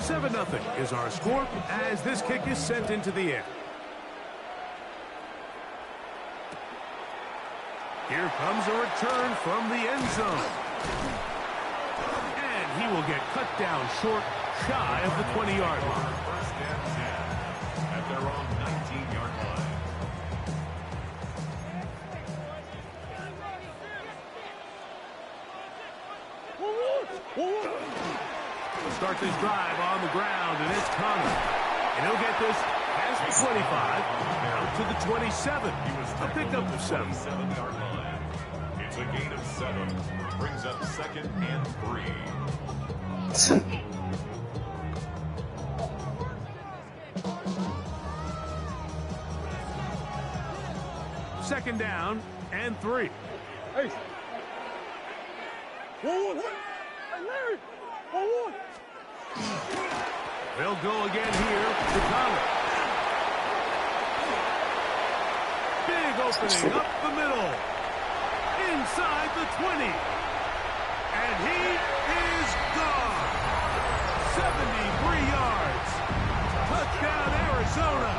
7-0 is our score as this kick is sent into the air. Here comes a return from the end zone. And he will get cut down short, shy of the 20-yard line. First and 10 at their own 19-yard line. We'll start this drive on the ground, and it's Connor. And he'll get this past the 25, out to the 27. A pickup of 7. 7-yard line. It's a gain of 7. Brings up 2nd and 3. Second down and 3. Hey. Forward. Hey, Larry. Forward. They'll go again here to Connor. Big opening up the middle. Inside the 20. And he is gone. 73 yards. Touchdown, Arizona.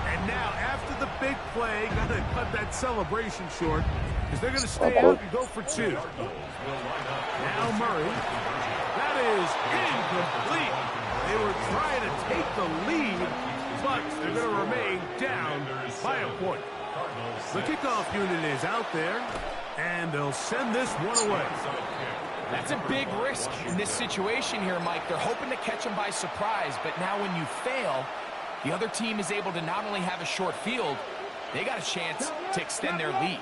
And now, after the big play, got to cut that celebration short because they're going to stay out and go for 2. Now Murray. That is incomplete. They were trying to take the lead, but they're going to remain down by a point. The kickoff unit is out there, and they'll send this one away. That's a big risk in this situation here, Mike. They're hoping to catch them by surprise, but now when you fail, the other team is able to not only have a short field, they got a chance to extend their lead.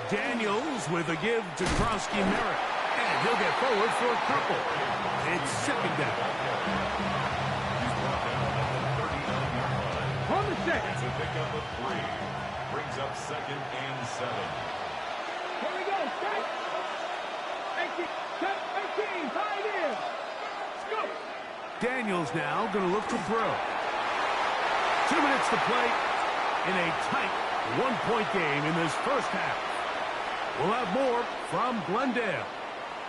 Daniels with a give to Krosky Merritt, and he'll get forward for a couple. It's second down. On the set. It's a pickup of 3. Brings up 2nd and 7. Here we go. Strike. 18. Tied in. Let's go. Daniels now going to look to throw. 2 minutes to play in a tight one-point game in this first half. We'll have more from Glendale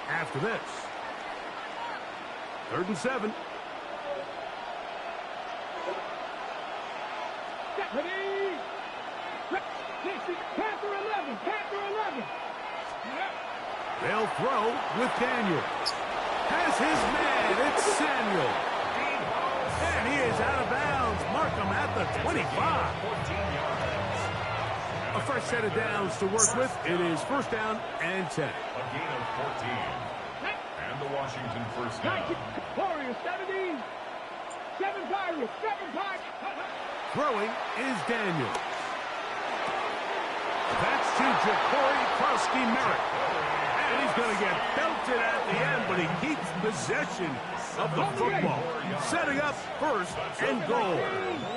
after this. 3rd and 7. Ready. Panther 11. Panther 11. They'll throw with Daniels. Has his man. It's Samuel. And he is out of bounds. Mark him at the 25. 14 yards. A fresh set of downs to work with. It is first down and 10. A gain of 14. And the Washington first down. Warriors 17. 7 Pirates. 7 Pirates. Throwing is Daniels. That's to Ja'Cory Krosky Merritt. And he's going to get belted at the end, but he keeps possession of the football. Setting up 1st and goal.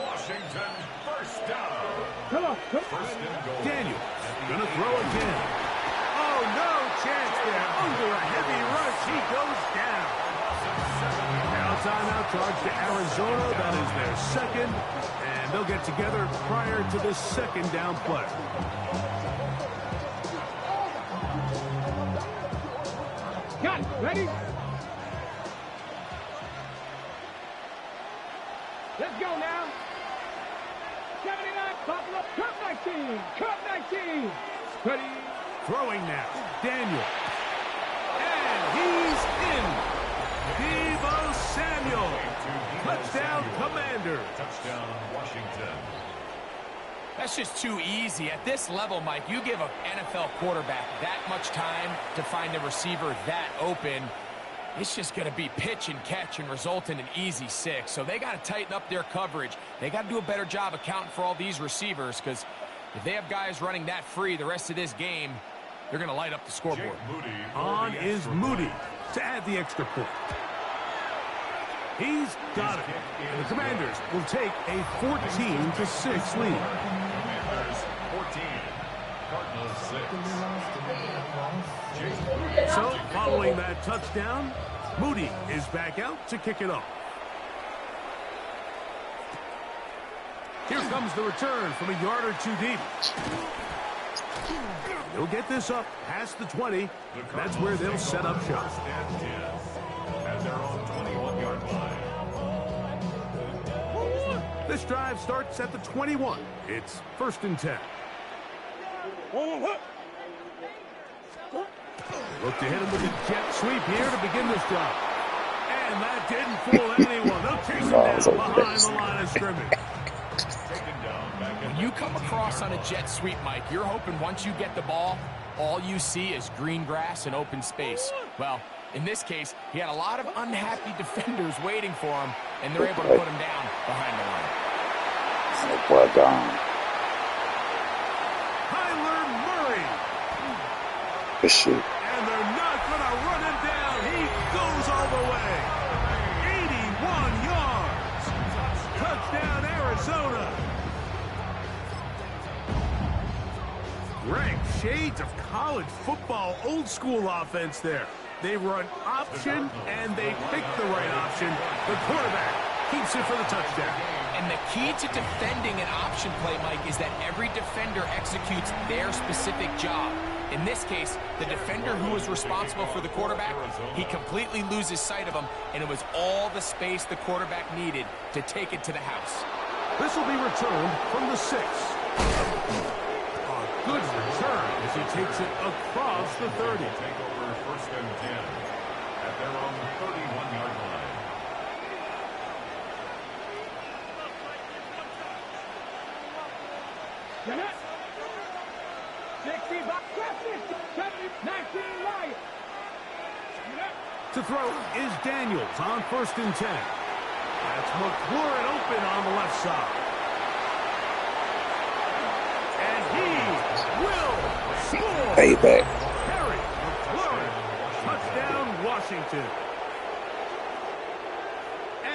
Washington first down. Come on. First and goal. Daniels going to throw again. Oh, no chance there. Under a heavy rush, he goes down. Now timeout charge to Arizona. That is their second. And they'll get together prior to the second down play. Got it. Ready? Let's go now. 79 Buffalo. Cup 19. Cup 19. Ready? Throwing now. Daniel. And he's in. Deebo Samuel. Touchdown, Commander. Touchdown, Washington. That's just too easy. At this level, Mike, you give an NFL quarterback that much time to find a receiver that open, it's just going to be pitch and catch and result in an easy 6. So they got to tighten up their coverage. They got to do a better job accounting for all these receivers, because if they have guys running that free the rest of this game, they're going to light up the scoreboard. On is Moody to add the extra point. He's got it. And the Commanders will take a 14-6 lead. Commanders 14. Cardinals 6. So, following that touchdown, Moody is back out to kick it off. Here comes the return from a yard or two deep. They'll get this up past the 20. That's where they'll set up shop. At their own 21-yard line. This drive starts at the 21. It's 1st and 10. Look to hit him with a jet sweep here to begin this drive. And that didn't fool anyone. They'll chase him down behind the line of scrimmage. When you come across on a jet sweep, Mike, you're hoping once you get the ball, all you see is green grass and open space. Well, in this case, he had a lot of unhappy defenders waiting for him, and they're able to put him down behind the line. Kyler Murray. Good shit. And they're not going to run him down. He goes all the way. 81 yards. Touchdown, Arizona. Greg, shades of college football, old school offense there. They run option, and they pick the right option. The quarterback keeps it for the touchdown. And the key to defending an option play, Mike, is that every defender executes their specific job. In this case, the defender who was responsible for the quarterback, he completely loses sight of him, and it was all the space the quarterback needed to take it to the house. This will be returned from the 6. A good return as he takes it across the 30. Take over 1st and 10 at their own 31-yard line. To throw is Daniels on 1st and 10. That's McLaurin open on the left side. And he will score. Payback. Harry McLaurin. Touchdown, Washington.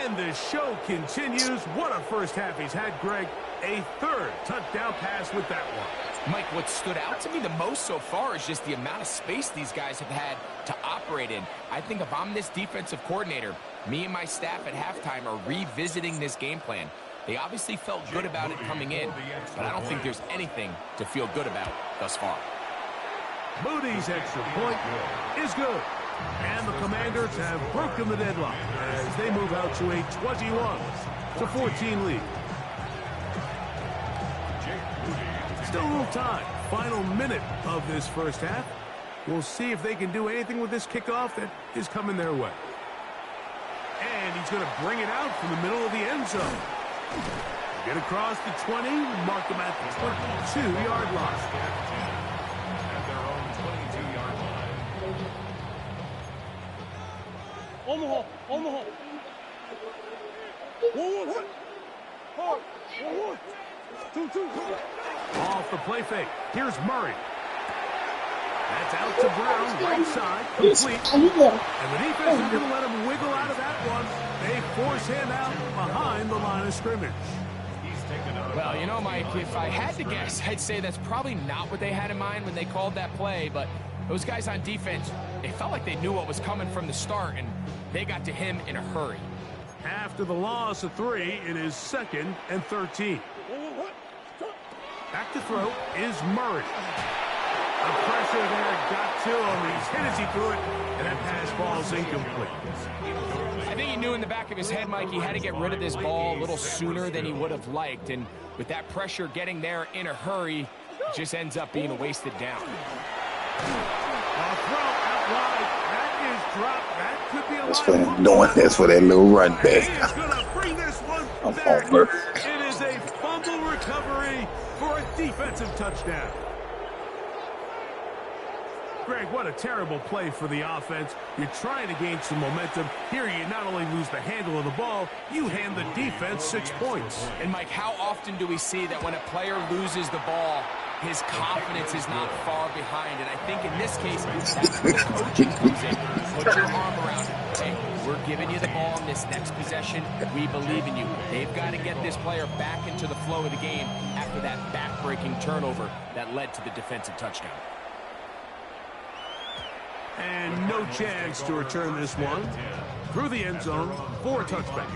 And the show continues. What a first half he's had, Greg. A 3rd touchdown pass with that one. Mike, what stood out to me the most so far is just the amount of space these guys have had to operate in. I think if I'm this defensive coordinator, me and my staff at halftime are revisiting this game plan. They obviously felt good about it coming in, but I don't think there's anything to feel good about thus far. Moody's extra point is good. And the Commanders have broken the deadlock as they move out to a 21-14 lead. Still a little time. Final minute of this first half. We'll see if they can do anything with this kickoff that is coming their way. And he's going to bring it out from the middle of the end zone. Get across the 20, mark them at the 22-yard line. At their own 22-yard line. Omaha. Two. Off the play fake. Here's Murray. That's out to Brown, right side, complete. And the defense is going to let him wiggle out of that one. They force him out behind the line of scrimmage. Well, you know, Mike, if I had to guess, I'd say that's probably not what they had in mind when they called that play, but those guys on defense, it felt like they knew what was coming from the start, and they got to him in a hurry. After the loss of 3, it is 2nd and 13. Back to throw is Murray. The pressure there got to him. He's hit as he threw it, and that pass falls incomplete. I think he knew in the back of his head, Mike, he had to get rid of this ball a little sooner than he would have liked, and with that pressure getting there in a hurry, it just ends up being a wasted down. A throw out wide. That is dropped. That could be a That's line for doing this for that little run He back. is going to bring this one I'm back. over. It is a fumble recovery for a defensive touchdown. Greg, what a terrible play for the offense. You're trying to gain some momentum. Here you not only lose the handle of the ball, you hand the defense 6 points. And, Mike, how often do we see that when a player loses the ball, his confidence is not far behind? And I think in this case, that's where the coaching comes in. Put your arm around it. Hey, we're giving you the ball in this next possession. We believe in you. They've got to get this player back into the flow of the game after that back-breaking turnover that led to the defensive touchdown. And no chance to return this one. Through the end zone for a touchback.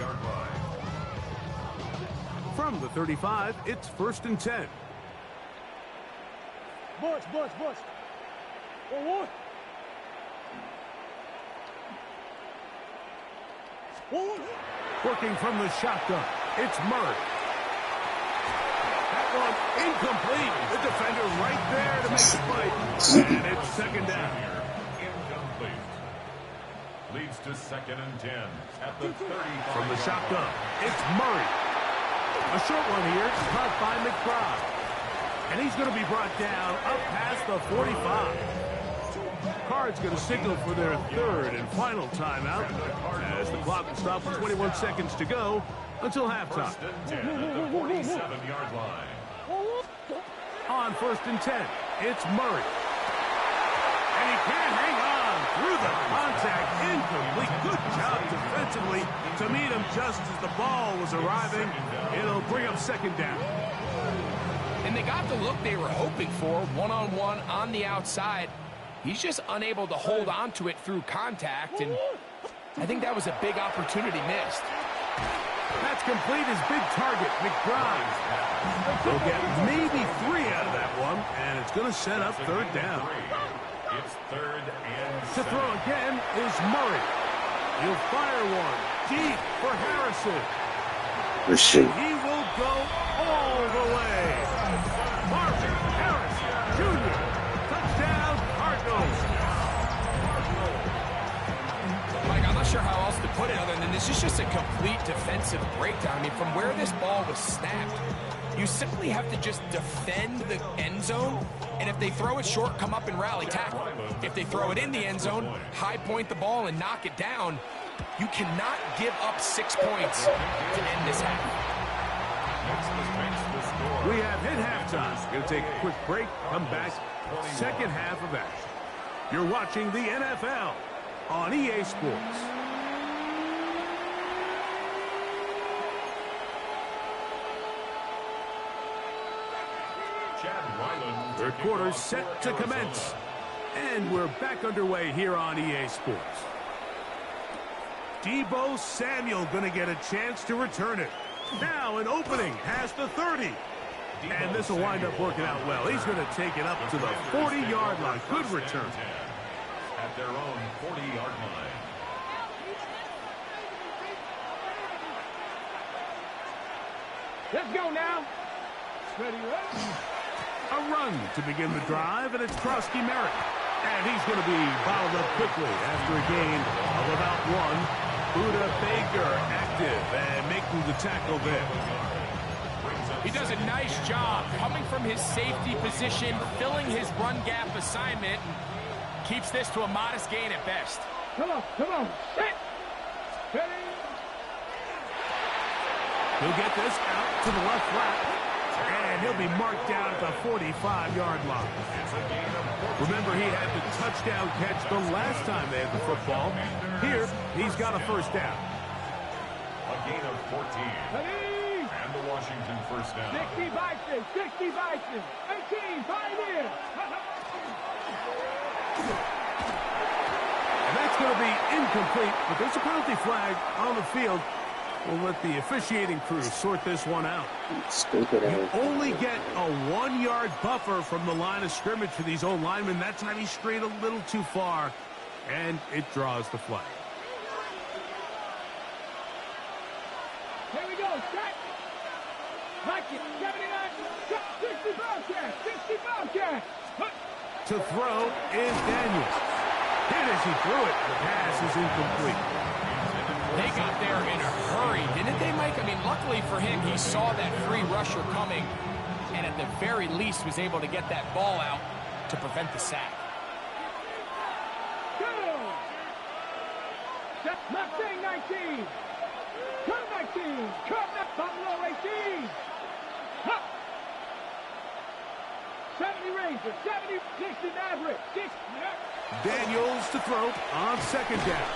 From the 35, it's 1st and 10. Butch. One. Working from the shotgun, it's Murray. That one incomplete. The defender right there to make the play. And it's second down. Incomplete. Leads to 2nd and 10 at the 35. From the shotgun, it's Murray. A short one here, caught by McBride. And he's going to be brought down up past the 45. Card's going to signal for their third and final timeout as the clock will stop with 21 seconds to go until halftime. 1st and 10 at the 47-yard line. On 1st and 10, it's Murray. And he can't hang on through the contact. Incomplete. Good job defensively to meet him just as the ball was arriving. It'll bring up second down. And they got the look they were hoping for, one-on-one on the outside. He's just unable to hold on to it through contact, and I think that was a big opportunity missed. That's complete his big target, McBride. He'll get maybe 3 out of that one, and it's going to set up third down. It's 3rd and 7. To throw again is Murray. He'll fire one deep for Harrison. Shit. And he will go all the way. Marvin Harrison Jr. Touchdown, Cardinals. Mike, I'm not sure how else to put it other than this is just a complete defensive breakdown. I mean, from where this ball was snapped, you simply have to just defend the end zone, and if they throw it short, come up and rally tackle. If they throw it in the end zone, high point the ball and knock it down. You cannot give up 6 points to end this half. We have hit halftime. Going to take a quick break, come back, second half of action. You're watching the NFL on EA Sports. Third quarter set to commence. And we're back underway here on EA Sports. Deebo Samuel going to get a chance to return it. Now an opening past the 30. And this will wind up working out well. He's going to take it up to the 40-yard line. Good return. At their own 40-yard line. Let's go now. Ready, A run to begin the drive, and it's Krosky Merritt. And he's going to be bottled up quickly after a gain of about 1. Buda Baker active and making the tackle there. He does a nice job coming from his safety position, filling his run gap assignment, and keeps this to a modest gain at best. Come on. Set. Ready. He'll get this out to the left flat, and he'll be marked down at the 45-yard line. Remember, he had the touchdown catch the last time they had the football. Here, he's got a first down. A gain of 14. Ready. And the Washington first down. 60 Bison. 18, Pioneer. And that's going to be incomplete, but there's a penalty flag on the field. We'll let the officiating crew sort this one out. Stupid You ass. only get a 1-yard buffer from the line of scrimmage for these old linemen. That time he strayed a little too far, and it draws the flag. Here we go. Set. Like it. 79. 60 Bobcats. To throw is Daniels. Hit as he threw it. The pass is incomplete. They got there in a hurry, didn't they, Mike? I mean, luckily for him, he saw that free rusher coming, and at the very least was able to get that ball out to prevent the sack. Go. Mustang 19. Cut 19. Cut that Buffalo 18. Huh. 70 Ranger. 70, 60 Maverick. 60. Daniels to throw on second down.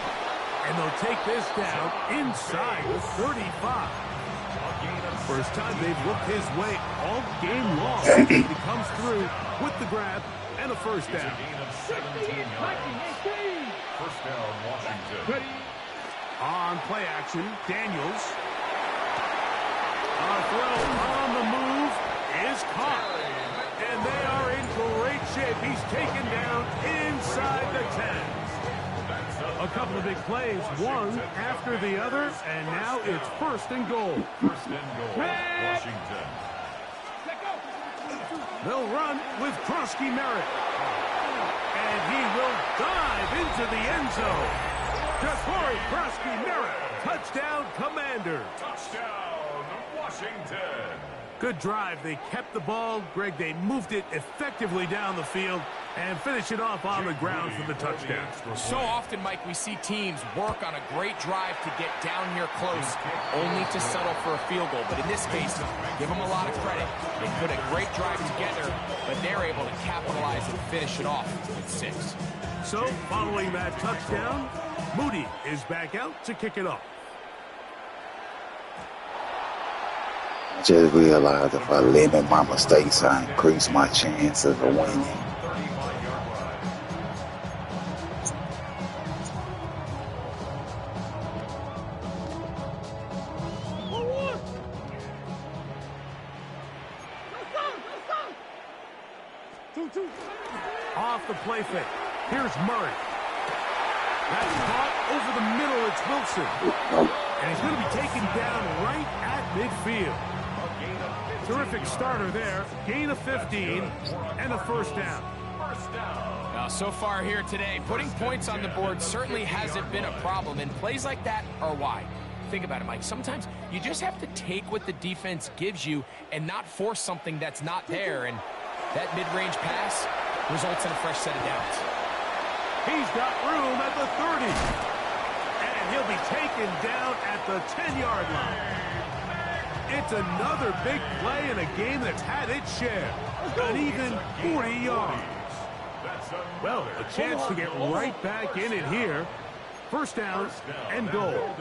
And they'll take this down inside the 35. First time they've looked his way all game long. He comes through with the grab and a first down. A gain of 17 yards. First down, Washington. On play action, Daniels. A throw on the move is caught. And they are in great shape. He's taken down inside the 10. A couple of big plays, one after the other, and now it's 1st and goal. 1st and goal, Washington. They'll run with Krosky Merritt. And he will dive into the end zone. Jafari Krosky Merritt, touchdown Commanders. Touchdown, Washington. Good drive. They kept the ball. Greg, they moved it effectively down the field and finish it off on the ground for the touchdown. So often, Mike, we see teams work on a great drive to get down here close, only to settle for a field goal. But in this case, give them a lot of credit. They put a great drive together, but they're able to capitalize and finish it off with 6. So, following that touchdown, Moody is back out to kick it off. I just realized if I limit my mistakes, I increase my chances of winning. Off the play fake. Here's Murray. That's caught over the middle. It's Wilson. And he's going to be taken down right at midfield. Terrific starter there. Gain of 15 and a 1st down. Now, so far here today, putting points on the board certainly hasn't been a problem, and plays like that are why. Think about it, Mike. Sometimes you just have to take what the defense gives you and not force something that's not there, and that mid-range pass results in a fresh set of downs. He's got room at the 30. And he'll be taken down at the 10-yard line. It's another big play in a game that's had its share. An even 40 yards. Well, a chance to get right back in it here. 1st down and goal.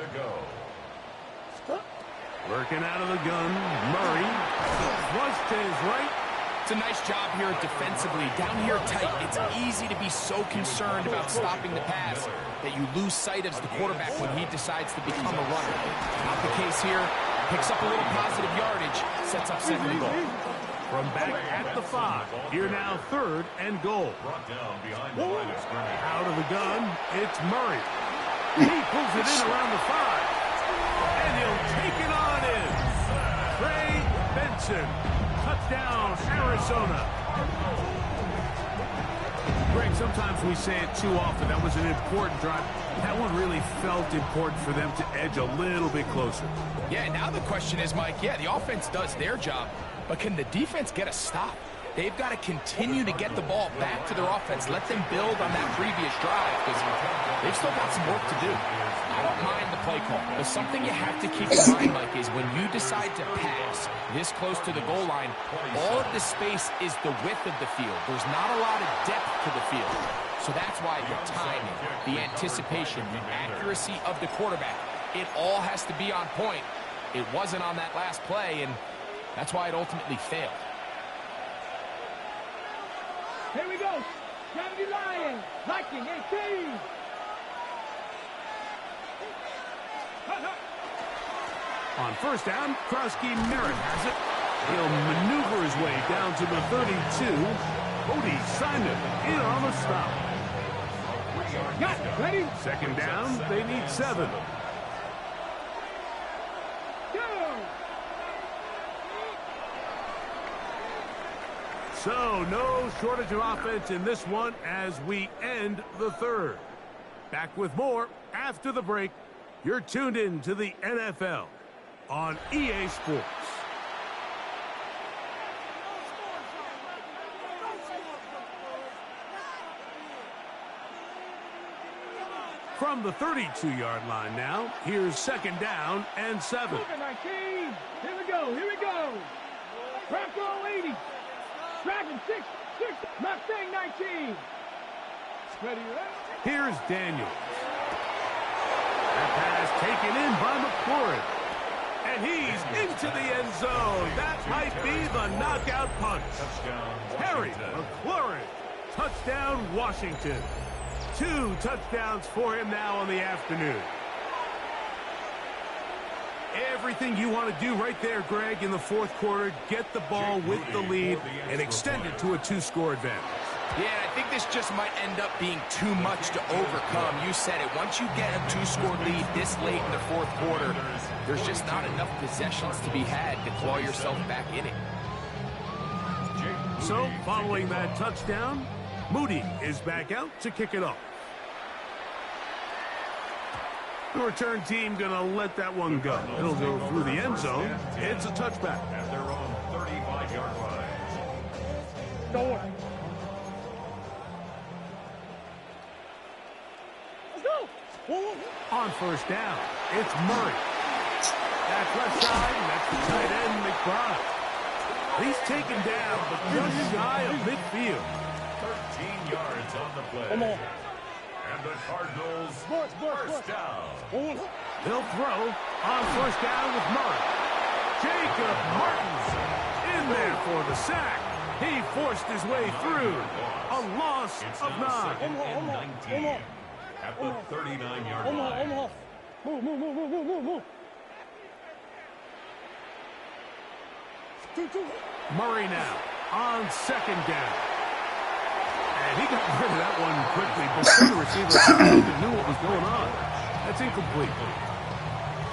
Working out of the gun, Murray. Thrust to his right. It's a nice job here defensively. Down here tight, it's easy to be so concerned about stopping the pass that you lose sight of the quarterback when he decides to become a runner. Not the case here. Picks up a little positive yardage, sets up 2nd and goal. From back at the 5, here now 3rd and goal. Out of the gun, it's Murray. He pulls it in around the 5. And he'll take it on in. Trey Benson. Touchdown, Arizona. Greg, sometimes we say it too often. That was an important drive. That one really felt important for them to edge a little bit closer. Yeah, now the question is, Mike, the offense does their job, but can the defense get a stop? They've got to continue to get the ball back to their offense. Let them build on that previous drive because they've still got some work to do. I don't mind the play call, but something you have to keep in mind, Mike, is when you decide to pass this close to the goal line, all of the space is the width of the field. There's not a lot of depth to the field. So that's why the timing, the anticipation, the accuracy of the quarterback, it all has to be on point. It wasn't on that last play, and that's why it ultimately failed. Here we go. 70 Lions. Viking 18. On 1st down, Krosky Merritt has it. He'll maneuver his way down to the 32. Cody Simon in on the stop. Got it. Ready? 2nd down, they need 7. Go. So, no shortage of offense in this one as we end the 3rd. Back with more after the break. You're tuned in to the NFL on EA Sports. From the 32-yard line now, here's 2nd down and 7. 19. Here we go. Here we go. Crack roll 80. Dragon 6. Mustang 19. Ready, right? Here's Daniels. That pass taken in by McLaurin. And he's into the end zone. That might be the knockout punch. Harry McLaurin. Touchdown, Washington. 2 touchdowns for him now on the afternoon. Everything you want to do right there, Greg, in the 4th quarter, get the ball with the lead and extend it to a 2-score advantage. Yeah, I think this just might end up being too much to overcome. You said it. Once you get a 2-score lead this late in the fourth quarter, there's just not enough possessions to be had to claw yourself back in it. So, following that touchdown, Moody is back out to kick it off. The return team going to let that one go. It'll go through the end zone. It's a touchback. At their own 35-yard line. Go on. Let's go. On first down, it's Murray. That's left side, and that's the tight end, McBride. He's taken down, but just shy of midfield. 13 yards on the play. Come on. And the Cardinals first down. They'll throw on first down with Murray. Jacob Martin's in there for the sack. He forced his way through. A loss of 9. And 19 at the 39-yard line. Move. Murray now on second down. And he got rid of that one quickly before the receiver even knew what was going on. That's incomplete.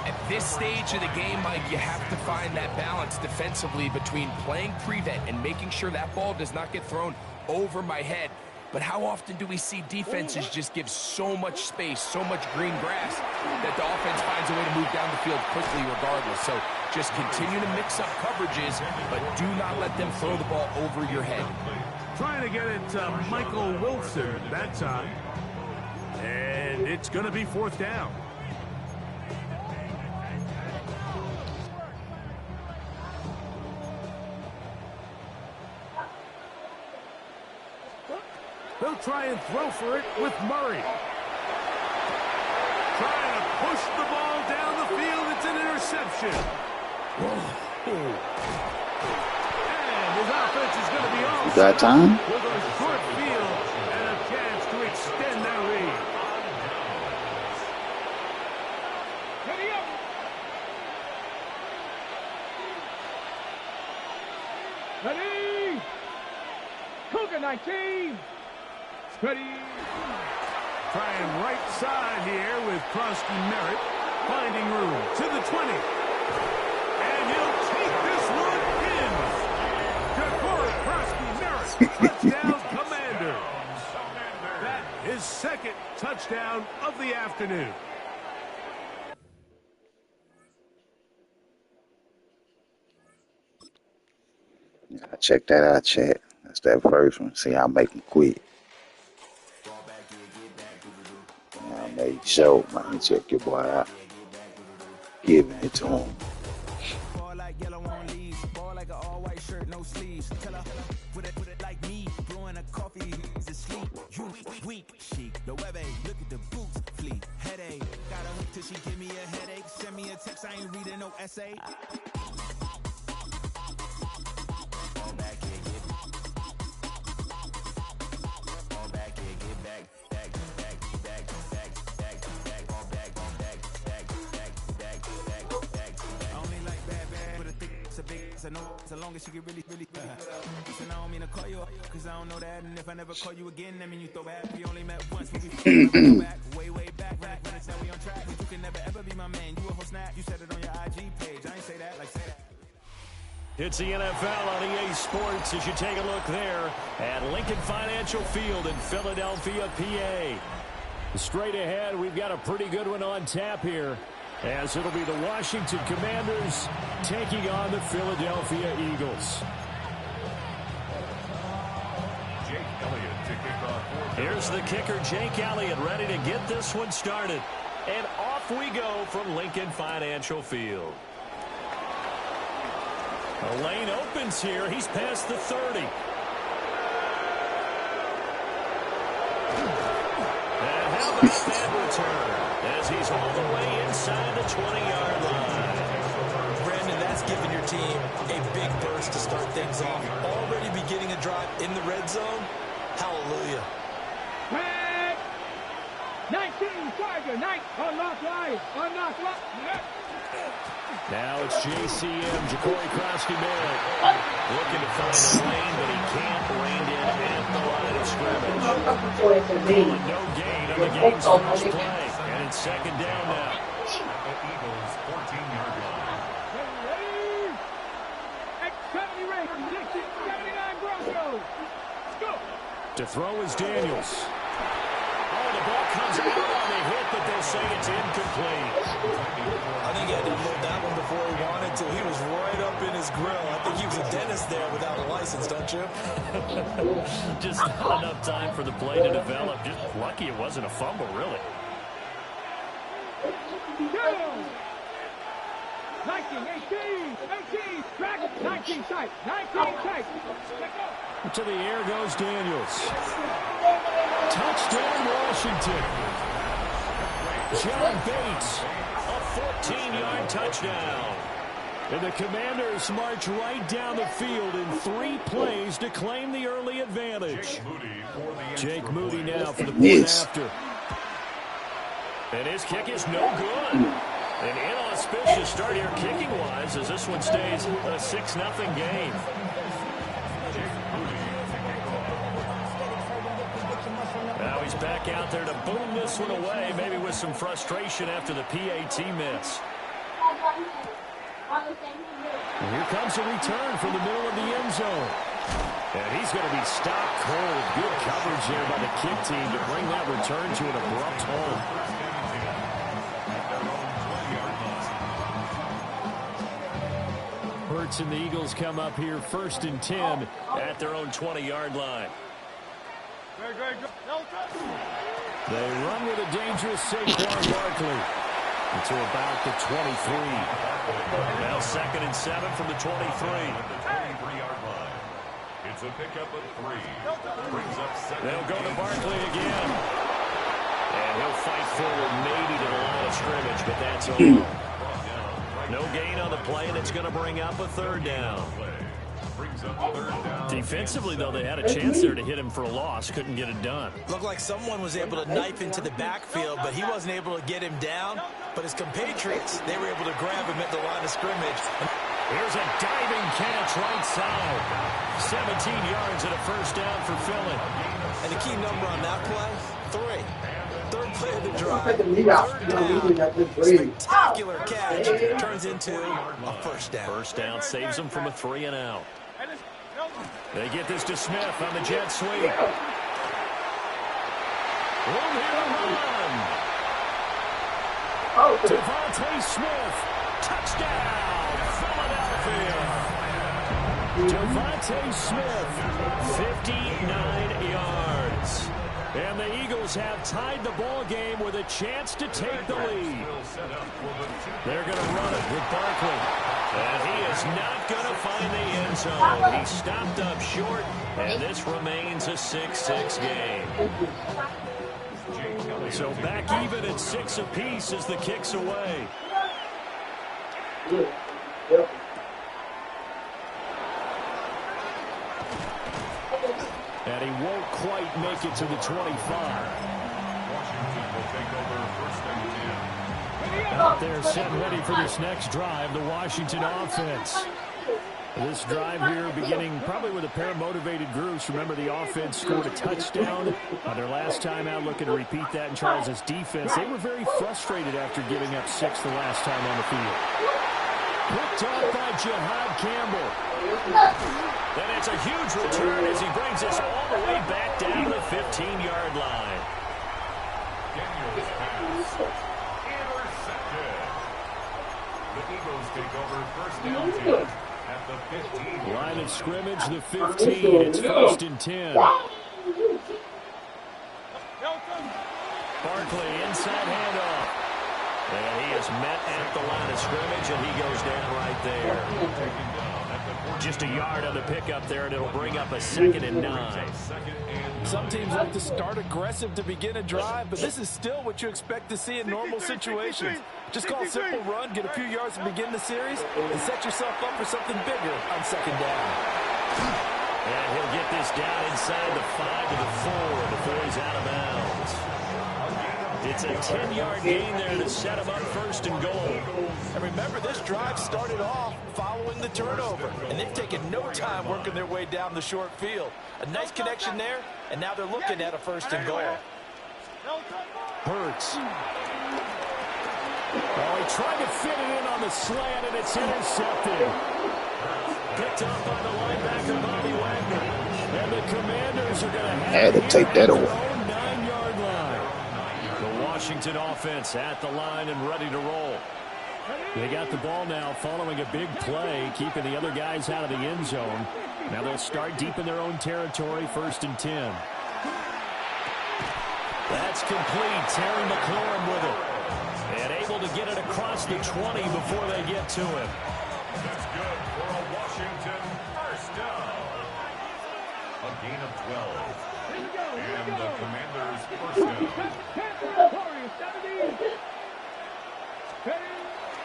At this stage of the game, Mike, you have to find that balance defensively between playing prevent and making sure that ball does not get thrown over my head. But how often do we see defenses just give so much space, so much green grass, that the offense finds a way to move down the field quickly regardless? So just continue to mix up coverages, but do not let them throw the ball over your head. Trying to get it to Michael Wilson that time. And it's going to be fourth down. They'll try and throw for it with Murray. Trying to push the ball down the field. It's an interception. And his offense is going to be off. You got time? With a short field and a chance to extend their lead. Ready up. Ready. Cougar 19. Ready. Trying right side here with Krosky Merritt. Finding room to the 20. And he'll take this one in. Ja'Cory Krosky Merritt. Touchdown, Commander. That is second touchdown of the afternoon. Check that out, chat. That's that first one. See how I make them quit. I made sure, man. Check your boy out. Giving it to him. Ball like yellow on leaves. Ball like an all-white shirt, no sleeves. Tell her, put it like me. Blowing a coffee, he's asleep. You weak, chic. The web look at the boots, fleet. Headache. Got a hook till she give me a headache. Send me a text, I ain't reading no essay. I know so long as she get really listen, I don't mean to call you up, cause I don't know that. And if I never call you again, I mean you throw back. We only met once, we go back, way back. When it's now we on track, but you can never ever be my man. You a whole snap, you said it on your IG page. I ain't say that, like say that. It's the NFL on EA Sports as you take a look there at Lincoln Financial Field in Philadelphia, PA. Straight ahead, we've got a pretty good one on tap here, as it'll be the Washington Commanders taking on the Philadelphia Eagles. Jake Elliott to kick off. Here's the kicker, Jake Elliott, ready to get this one started. And off we go from Lincoln Financial Field. The lane opens here. He's past the 30. And how about that return as he's all the way inside the 20-yard line. Brandon, that's giving your team a big burst to start things off. Already beginning a drive in the red zone. Hallelujah. Red. 19, Tiger, 9. Unlock line. Unlock line. Now it's JCM, Ja'Cory Krosky Merritt. Looking to find a lane, but he can't. Reined in at the line of No gain on the game's first play. And it's second down now. At the Eagles' 14-yard line. To throw is Daniels. Oh, the ball comes out on the hit, but they'll say it's incomplete. I think he had to load that one before he wanted to. He was right up in his grill. I think he was a dentist there without a license, don't you? Just not enough time for the play to develop. Just lucky it wasn't a fumble, really. 19, 18, track, 19 tight, 19 tight. To the air goes Daniels. Touchdown, Washington. John Bates, a 14-yard touchdown. And the Commanders march right down the field in 3 plays to claim the early advantage. Jake Moody now for the point after. And his kick is no good. An inauspicious start here kicking-wise as this one stays a 6-0 game. Now he's back out there to boom this one away, maybe with some frustration after the PAT miss. And here comes a return from the middle of the end zone. And he's going to be stopped cold. Good coverage there by the kick team to bring that return to an abrupt halt. Hurts and the Eagles come up here 1st and 10 at their own 20-yard line. They run with a dangerous Saquon Barkley to about the 23. Now 2nd and 7 from the 23. 23-yard line. It's a pickup of 3. Brings up 2nd. They'll go to Barkley again. And he'll fight forward maybe to the line of scrimmage, but that's all. No gain on the play, and it's going to bring up a 3rd down. Defensively, though, they had a chance there to hit him for a loss. Couldn't get it done. Looked like someone was able to knife into the backfield, but he wasn't able to get him down. But his compatriots, they were able to grab him at the line of scrimmage. Here's a diving catch right side. 17 yards and a 1st down for Philly. And the key number on that play, 3. 3rd play of the drive. 3rd down. Spectacular catch. Turns into a 1st down. 1st down saves them from a 3 and out. They get this to Smith on the jet sweep. Room here to run. Devontae Smith. Touchdown, Philadelphia. Devontae Smith, 59 yards. And the Eagles have tied the ball game with a chance to take the lead. They're going to run it with Barkley. And he is not going to find the end zone. He stopped up short, and this remains a 6-6 game. So back even at 6 apiece as the kick's away. And he won't quite make it to the 25. Washington will take over 1st and 10. Out there set ready for this next drive, the Washington offense. This drive here beginning probably with a pair of motivated groups. Remember, the offense scored a touchdown on their last time out, looking to repeat that in Charles' defense. They were very frustrated after giving up 6 the last time on the field. Picked off by Jihad Campbell. And it's a huge return as he brings us all the way back down to the 15-yard line. Daniels pass. Intercepted. The Eagles take over 1st and 10 at the 15. Line of scrimmage, the 15. It's 1st and 10. Barkley, inside handoff. And he is met at the line of scrimmage, and he goes down right there. Just a yard on the pickup there, and it'll bring up a 2nd and 9. Some teams like to start aggressive to begin a drive, but this is still what you expect to see in normal situations. Just call a simple run, get a few yards to begin the series, and set yourself up for something bigger on 2nd down. And he'll get this down inside the 5 to the 4 before he's out of bounds. It's a 10-yard gain there to set him up first and goal. And remember, this drive started off following the turnover, and they've taken no time working their way down the short field. A nice connection there, and now they're looking at a first and goal. Hurts. Oh, he tried to fit it in on the slant, and it's intercepted. Picked up by the linebacker, Bobby Wagner. And the Commanders are going to have to take that away. 9-yard line. The Washington offense at the line and ready to roll. They got the ball now following a big play, keeping the other guys out of the end zone. Now they'll start deep in their own territory, 1st and 10. That's complete. Terry McLaurin with it. And able to get it across the 20 before they get to him. That's good for a Washington first down. A gain of 12. And the Commanders first down.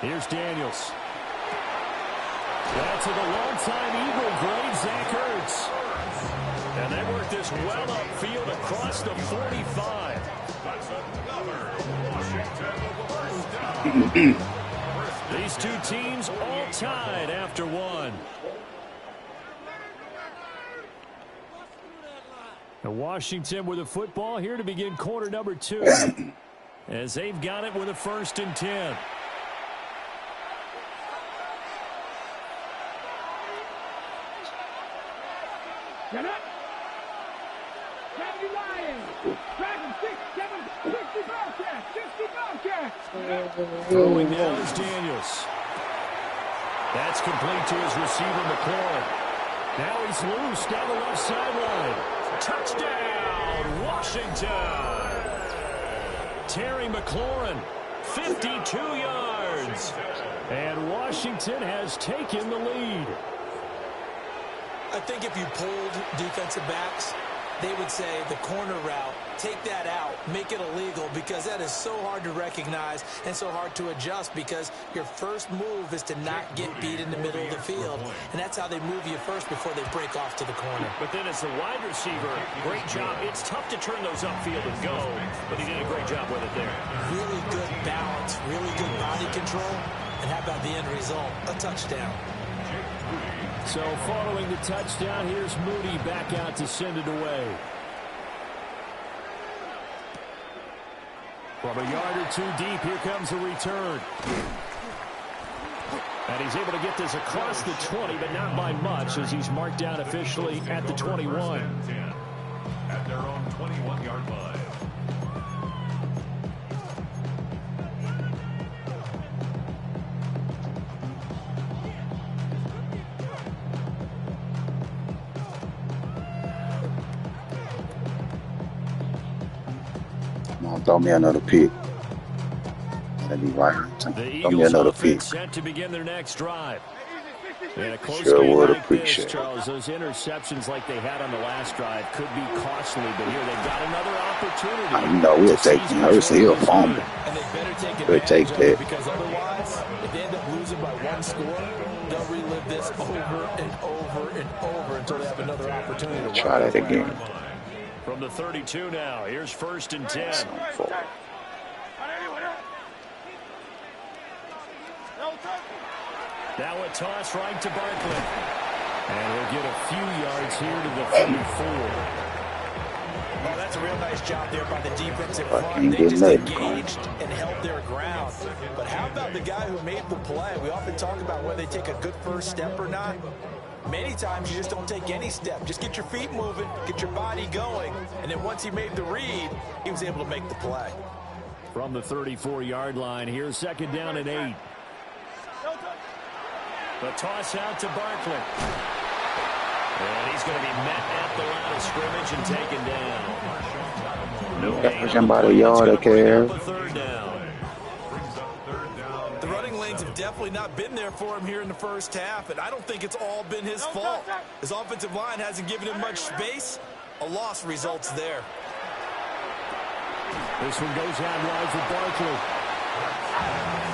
Here's Daniels. That's to the longtime Eagle, great Zach Ertz. And they work this well upfield across the 45. That's another Washington first down. These two teams all tied after one. Now Washington with the football here to begin quarter number 2. As they've got it with a 1st and 10. Get up. 70 Lions. Dragon 6, 7, 60 Bobcats. 60 Bobcats. Throwing now is Daniels. That's complete to his receiver, McLaurin. Now he's loose down the left sideline. Touchdown, Washington. Terry McLaurin, 52 yards. And Washington has taken the lead. I think if you pulled defensive backs, they would say the corner route, take that out, make it illegal, because that is so hard to recognize and so hard to adjust, because your first move is to not get beat in the middle of the field, and that's how they move you first before they break off to the corner. But then as the wide receiver, great job. It's tough to turn those upfield and go, but he did a great job with it there. Really good balance, really good body control, and how about the end result? A touchdown. So following the touchdown, here's Moody back out to send it away. From a yard or two deep, here comes the return. And he's able to get this across the 20, but not by much, as he's marked down officially at the 21. At their own 21-yard line. Throw me another pick. That'd be right. Throw me another pick. Set to begin their next drive. And a close Sure game would like appreciate this, Charles, those interceptions like they had on the last drive could be costly, but here they've got another opportunity. You know, we'll take Hurts. He'll fumble. And they better take We'll take advantage of it, that. because otherwise, if they end up losing by 1 score, they'll relive this over and over and over until they have another opportunity to Try that again. From the 32 now, here's 1st and 10. Now a toss right to Barkley. And he'll get a few yards here to the 34. Well, that's a real nice job there by the defensive I front. can't They get just nothing. engaged and held their ground. But how about the guy who made the play? We often talk about whether they take a good first step or not. Many times you just don't take any step. Just get your feet moving, get your body going. And then once he made the read, he was able to make the play. From the 34-yard line, here's 2nd down and 8. The toss out to Barkley. And he's going to be met at the line of scrimmage and taken down. No gain. Somebody yard, okay. Third down. The running lanes have definitely not been there for him here in the first half, and I don't think it's all been his fault. His offensive line hasn't given him much space. A loss results there. This one goes out wide for Barkley.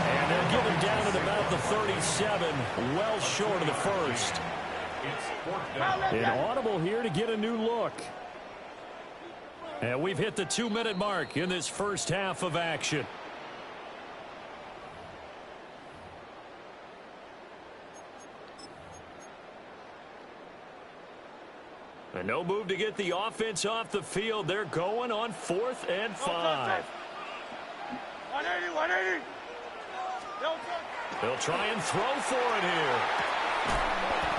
And they'll give him down at about the 37, well short of the first. An audible here to get a new look. And we've hit the 2-minute mark in this first half of action. And no move to get the offense off the field. They're going on 4th and 5. 180. They'll try and throw for it here.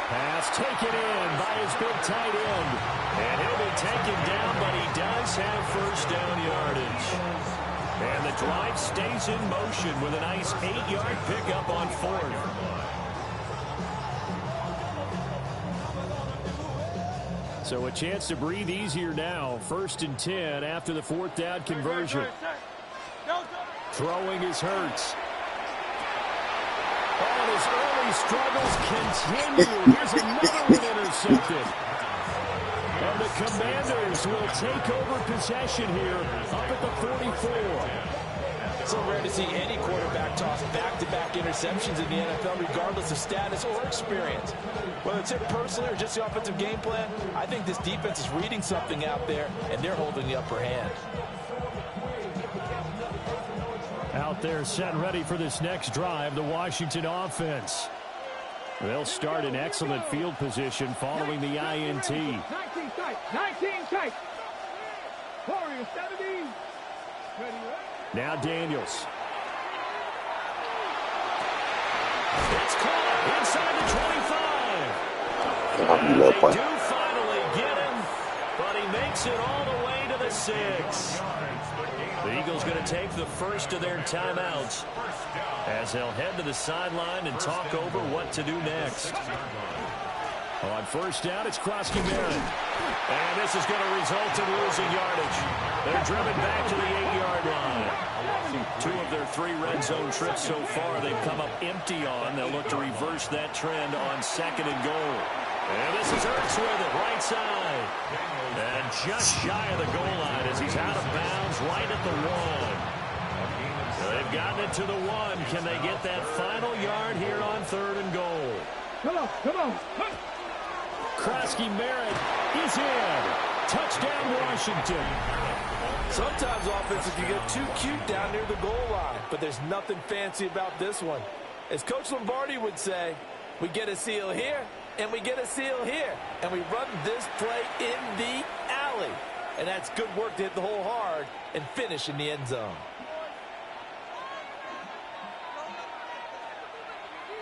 Pass taken in by his big tight end. And he'll be taken down, but he does have first down yardage. And the drive stays in motion with a nice 8-yard pickup on 4th. So a chance to breathe easier now. 1st and 10 after the 4th down conversion. Throwing is Hurts. And his early struggles continue. Here's another one intercepted. And the Commanders will take over possession here up at the 44. So rare to see any quarterback toss back-to-back interceptions in the NFL, regardless of status or experience. Whether it's him personally or just the offensive game plan, I think this defense is reading something out there, and they're holding the upper hand. Out there set and ready for this next drive, the Washington offense. They'll start in excellent field position following the INT. 19 tight. Warriors 70. Now Daniels. It's caught inside the 25. They do finally get him, but he makes it all the way to the 6. The Eagles going to take the first of their timeouts as they'll head to the sideline and talk over what to do next. On first down, it's Krosky-Barron. And this is going to result in losing yardage. They're driven back to the 8-yard line. 2 of their 3 red zone trips so far they've come up empty on. They'll look to reverse that trend on 2nd and goal. And this is Hurts with it, right side. And just shy of the goal line as he's out of bounds right at the 1. They've gotten it to the 1. Can they get that final yard here on 3rd and goal? Come on. Krosky-Barron is in. Touchdown, Washington. Sometimes offenses can get too cute down near the goal line, but there's nothing fancy about this one. As Coach Lombardi would say, we get a seal here, and we get a seal here, and we run this play in the alley. And that's good work to hit the hole hard and finish in the end zone.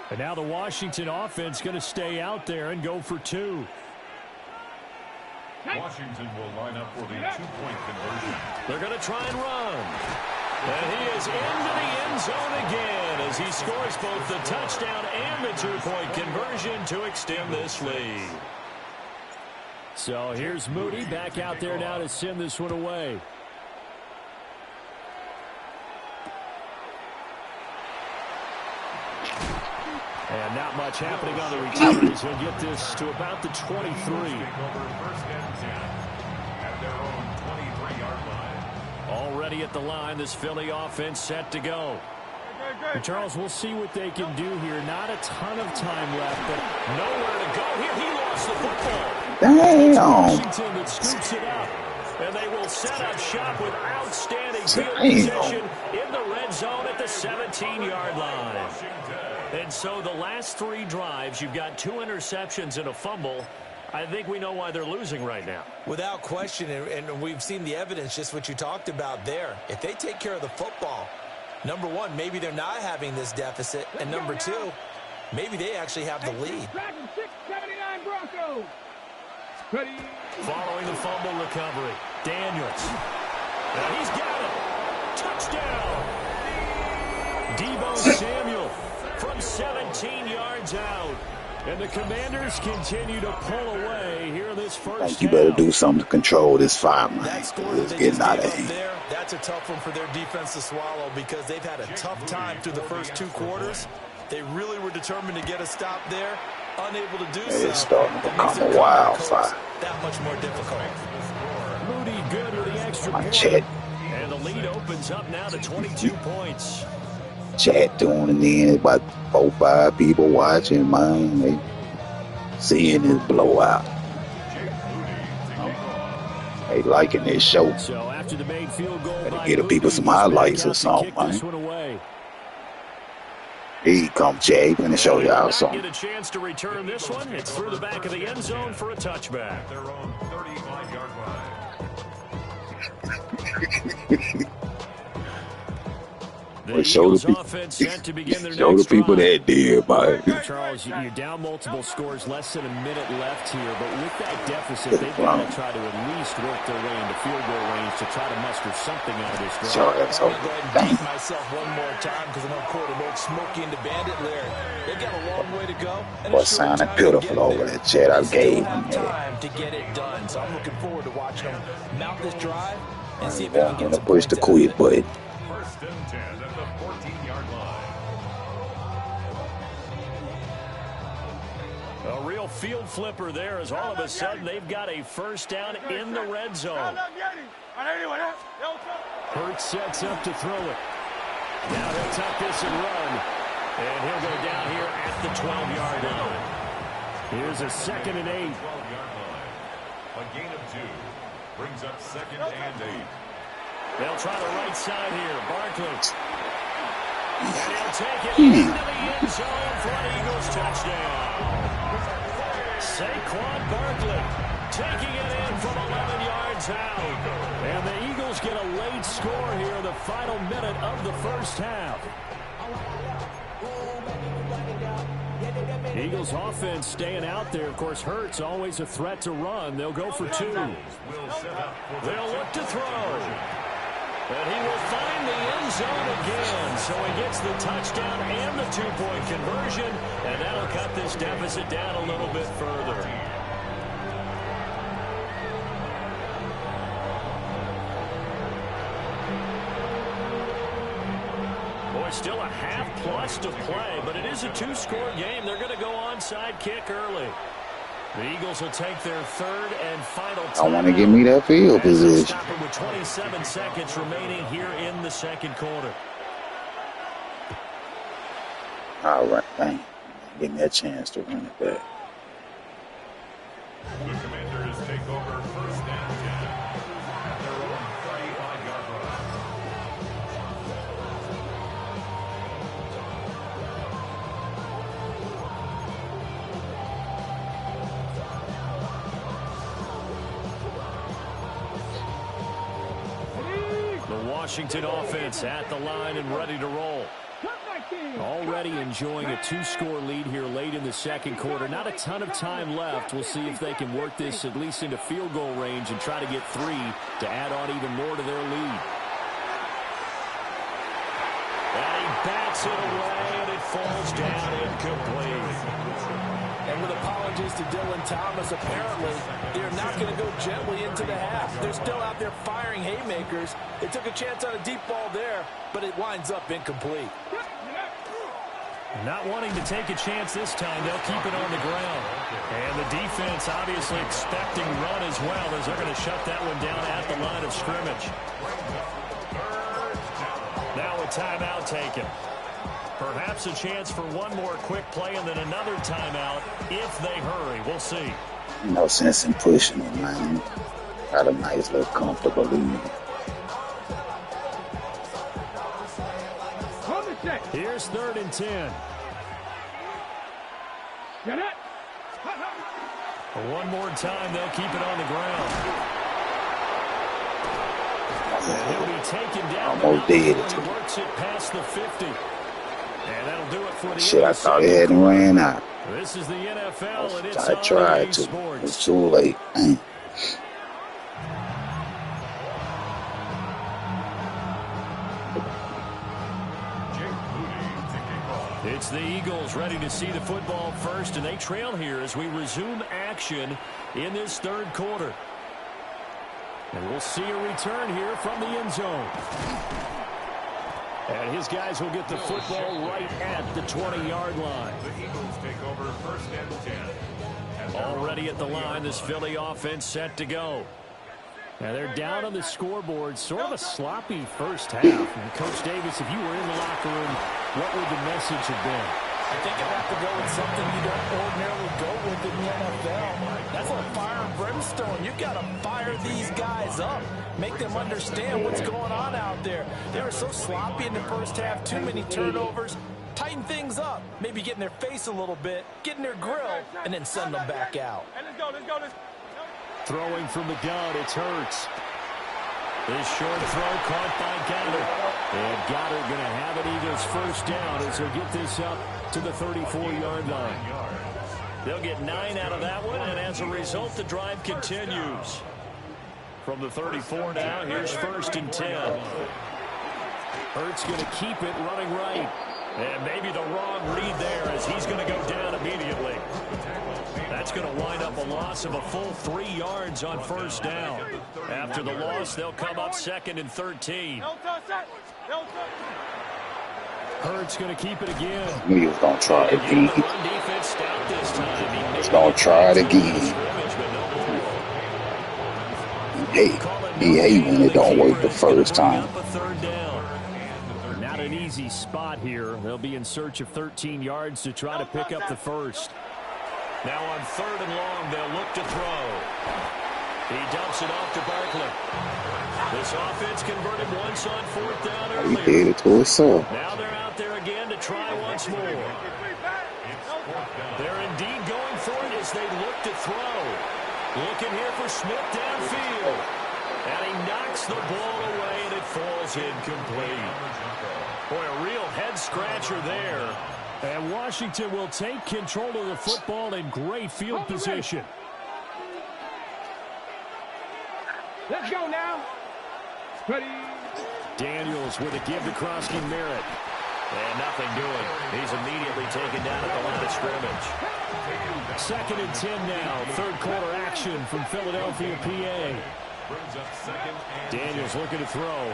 And now the Washington offense going to stay out there and go for 2. Washington will line up for the 2-point conversion. They're going to try and run. And he is into the end zone again as he scores both the touchdown and the 2-point conversion to extend this lead. So here's Moody back out there now to send this one away. And not much happening on the return as he'll get this to about the 23. Already at the line, this Philly offense set to go. And Charles, we'll see what they can do here. Not a ton of time left, but nowhere to go here. He lost the football. Damn. Washington that scoops it up. And they will set up shop with outstanding field position in the red zone at the 17-yard line. And so the last 3 drives, you've got 2 interceptions and a fumble. I think we know why they're losing right now. Without question, and we've seen the evidence, just what you talked about there. If they take care of the football, number 1, maybe they're not having this deficit. And number 2, maybe they actually have the lead. 79 Broncos. Following the fumble recovery, Daniels. Now he's got it. Touchdown. Deebo Samuel from 17 yards out. And the Commanders continue to pull away here in this first half. You better do something to control this fire, man. It's getting out of hand. That's a tough one for their defense to swallow because they've had a tough time through the first 2 quarters. They really were determined to get a stop there. Unable to do so. It's starting to become a wildfire. That much more difficult. Moody good with the extra point. Chat. And the lead opens up now to 22 points. Chat tuning in, about 4 or 5 people watching, man. They seeing this blowout. They liking this show. So after the made field goal, gotta give the people some highlights or something, man. Here you come, Jay. Gonna show y'all something. Get a chance to return this one. It's through the back of the end zone for a touchback. Their own 35-yard line. Show the people that did, man. Charles, you're down multiple scores, less than a minute left here, but with that deficit, they've got to try to at least work their way into field goal range to try to muster something out of this drive. Sure, that's I'm going to go ahead and beat myself one more time because I'm going to quote an old Smokey and the Bandit lyric. They've got a long way to go. What sounded pitiful over that chat I gave him. Time to get it done, so I'm looking forward to watching them mount this drive and see if they can get some push the quit button. First and 10 at the 14-yard line. A real field flipper there as all of a sudden they've got a first down in the red zone. Hurts sets up to throw it. Now he'll tuck this and run. And he'll go down here at the 12-yard line. Here's a 2nd and 8. 12-yard line. A gain of 2. Brings up 2nd and 8. They'll try the right side here. Barkley. And he'll take it into the end zone for an Eagles touchdown. Saquon Barkley taking it in from 11 yards out. And the Eagles get a late score here in the final minute of the first half. Eagles offense staying out there. Of course, Hurts always a threat to run. They'll go for 2. They'll look to throw. But he will find the end zone again. So he gets the touchdown and the 2-point conversion. And that'll cut this deficit down a little bit further. Boy, still a half plus to play, but it is a 2-score game. They're going to go onside kick early. The Eagles will take their 3rd and final time. I want to give me that field position. Stop it with 27 seconds remaining here in the 2nd quarter. All right, thank you. Give me a chance to run it back. The Commanders take over 1st and 10 at their own 35-yard line. The Washington offense at the line and ready to roll. Already enjoying a 2-score lead here late in the 2nd quarter. Not a ton of time left. We'll see if they can work this at least into field goal range and try to get 3 to add on even more to their lead. And he bats it away, and it falls down incomplete. And with apologies to Dylan Thomas, apparently they're not going to go gently into the half. They're still out there firing haymakers. They took a chance on a deep ball there, but it winds up incomplete. Not wanting to take a chance this time, they'll keep it on the ground. And the defense obviously expecting run as well as they're going to shut that one down at the line of scrimmage. Now a timeout taken. Perhaps a chance for one more quick play and then another timeout if they hurry. We'll see. No sense in pushing it, man. Got a nice little comfortable lead. Here's 3rd and 10. Get it? One more time, they'll keep it on the ground. And he'll be taken down. Almost dead. He works it past the 50. And that'll do it for the shit, I thought he hadn't ran out. This is the NFL, and it's I tried to. It's too late. It's the Eagles ready to see the football first, and they trail here as we resume action in this 3rd quarter. And we'll see a return here from the end zone. And his guys will get the football right at the 20-yard line. The Eagles take over 1st and 10. Already at the line, this Philly offense set to go. Now they're down on the scoreboard, sort of a sloppy first half. And Coach Davis, if you were in the locker room, what would the message have been? I think I'd have to go with something you don't ordinarily go with in the NFL. That's like fire and brimstone. You've got to fire these guys up. Make them understand what's going on out there. They were so sloppy in the first half, too many turnovers. Tighten things up. Maybe get in their face a little bit, get in their grill, and then send them back out. Let's go. Throwing from the gun, it's Hurts. This short throw caught by Goddard. And Goddard going to have an Eagles first down as he'll get this up to the 34-yard line. They'll get 9 out of that one, and as a result, the drive continues. From the 34 now, here's 1st and 10. Hurts going to keep it running right. And maybe the wrong read there as he's going to go down immediately. That's going to wind up a loss of a full 3 yards on 1st down. After the loss, they'll come up 2nd and 13. Hurts going to keep it again. He was going to try it again. He's going to try it again. He hate when it don't work the first time. Not an easy spot here. They'll be in search of 13 yards to try to pick up the first. Now on 3rd and long, they'll look to throw. He dumps it off to Barkley. This offense converted once on 4th down earlier. He did it to himself. Now they're out there again to try once more. They're indeed going for it as they look to throw. Looking here for Smith downfield. And he knocks the ball away, and it falls incomplete. Boy, a real head-scratcher there. And Washington will take control of the football in great field position. Let's go now. Ready. Daniels with a give to Krosky Merritt. And nothing doing. He's immediately taken down at the line of scrimmage. 2nd and 10 now. 3rd quarter action from Philadelphia, PA. Daniels looking to throw.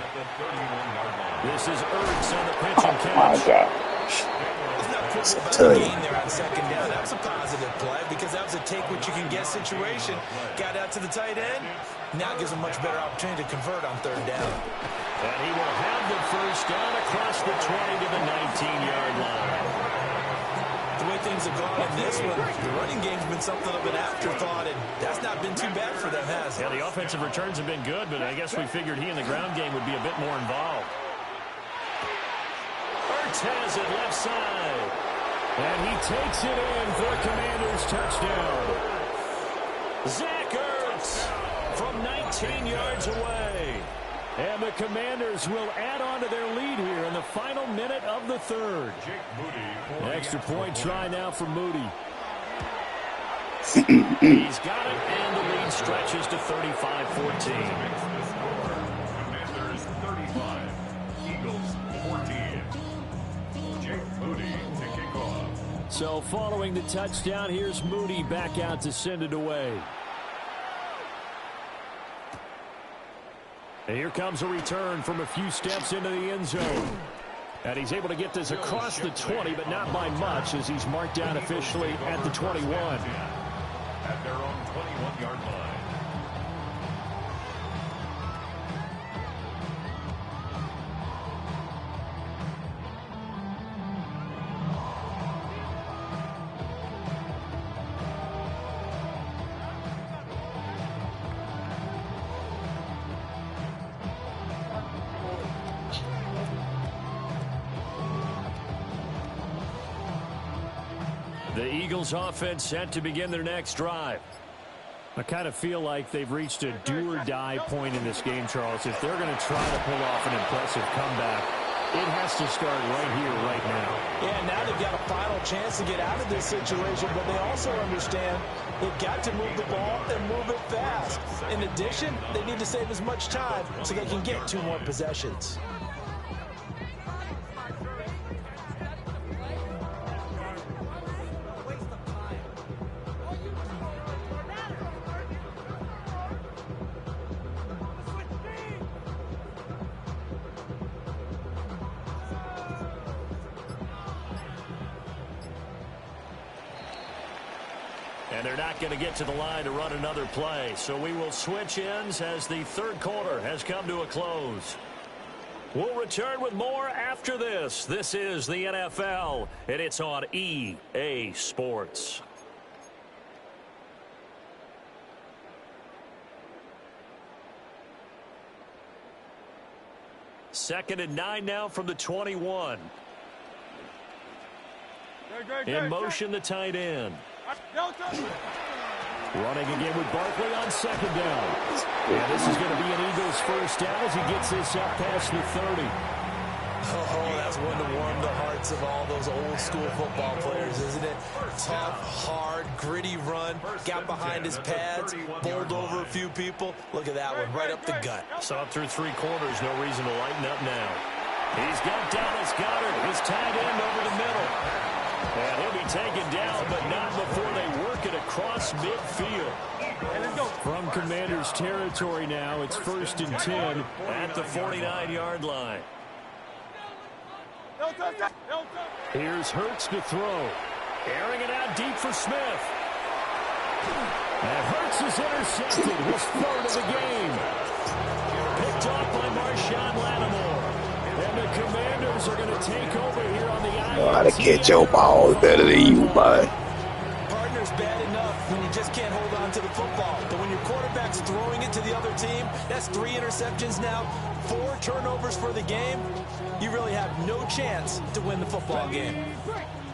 This is Ertz on the pitch and catch. My gosh. It's not putting the game there on 2nd down. That was a positive play because that was a take-what-you-can-get situation. Got out to the tight end. Now gives him much better opportunity to convert on 3rd down. And he will have the first down across the 20 to the 19-yard line. The way things have gone in this one, the running game's been something of an afterthought, and that's not been too bad for them, has it? Yeah, the offensive returns have been good, but I guess we figured he in the ground game would be a bit more involved. Ertz has it left side. And he takes it in for a Commanders touchdown. Zach Ertz from 19 yards away. And the Commanders will add on to their lead here in the final minute of the 3rd. An extra point try now for Moody. He's got it, and the lead stretches to 35-14. Commanders 35, Eagles 14. Jake Moody to kick off. So following the touchdown, here's Moody back out to send it away. And here comes a return from a few steps into the end zone. And he's able to get this across the 20, but not by much, as he's marked down officially at the 21. At their own 21-yard line. The Eagles offense set to begin their next drive. I kind of feel like they've reached a do-or-die point in this game, Charles. If they're going to try to pull off an impressive comeback, it has to start right here, right now. Yeah, now they've got a final chance to get out of this situation, but they also understand they've got to move the ball and move it fast. In addition, they need to save as much time so they can get 2 more possessions. And they're not going to get to the line to run another play. So we will switch ends as the 3rd quarter has come to a close. We'll return with more after this. This is the NFL, and it's on EA Sports. Second and 9 now from the 21. In motion, the tight end. Running again with Barkley on second down. And this is going to be an Eagles first down as he gets this up past the 30. Oh, that's one to warm the hearts of all those old school football players, isn't it? Tough, hard, gritty run. Got behind his pads, bowled over a few people. Look at that one, right up the gut. Saw it through 3 quarters, no reason to lighten up now. He's got Dallas Goedert, his tight end over the middle. And he'll be taken down, but not before they work it across midfield. From Commander's territory now, it's 1st and 10 at the 49-yard line. Here's Hurts to throw. Airing it out deep for Smith. And Hurts is intercepted, his 3rd of the game. Picked off by Marshawn Lattimore. And the Commanders are going to take over here on the island. Know how to catch your balls better than you, bud. Partner's bad enough when you just can't hold on to the football. But when your quarterback's throwing it to the other team, that's 3 interceptions now, 4 turnovers for the game. You really have no chance to win the football game.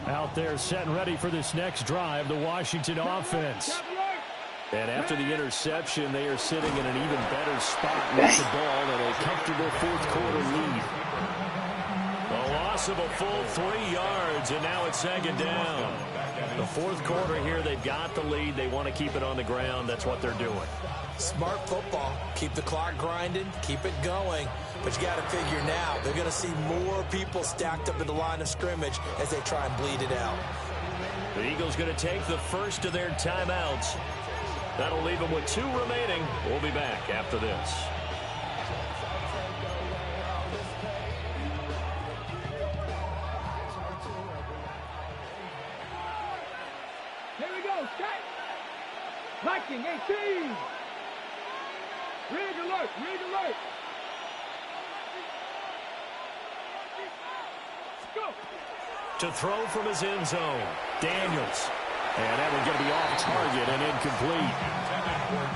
Out there set and ready for this next drive, the Washington offense. And after the interception, they are sitting in an even better spot with the ball and a comfortable 4th quarter lead. A loss of a full 3 yards, and now it's 2nd down. The 4th quarter here, they've got the lead. They want to keep it on the ground. That's what they're doing. Smart football. Keep the clock grinding. Keep it going. But you got to figure now, they're going to see more people stacked up at the line of scrimmage as they try and bleed it out. The Eagles going to take the first of their timeouts. That'll leave them with 2 remaining. We'll be back after this. Here we go, Scott. Viking 18. Rig alert, rig alert. Go. To throw from his end zone, Daniels. And that one's going to be off target and incomplete.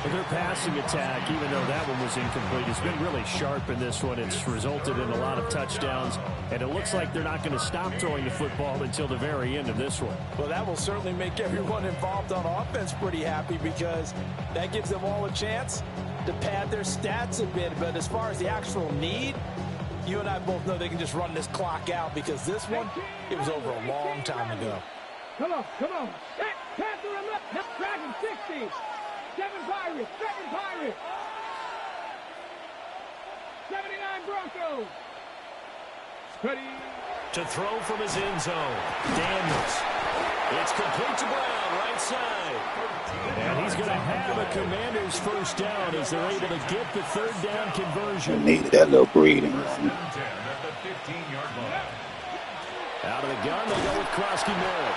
And their passing attack, even though that one was incomplete, has been really sharp in this one. It's resulted in a lot of touchdowns, and it looks like they're not going to stop throwing the football until the very end of this one. Well, that will certainly make everyone involved on offense pretty happy because that gives them all a chance to pad their stats a bit. But as far as the actual need, you and I both know they can just run this clock out because this one, it was over a long time ago. Come on, come on. Panther and left. Dragon 60. 7 Pirates. 7 Pirates. 79 Broncos. Ready. To throw from his end zone, Daniels. It's complete to Brown, right side. And he's going to have a Commander's first down as they're able to get the 3rd down conversion. Needed that little breathing. Out of the gun, they go with Krosky Miller.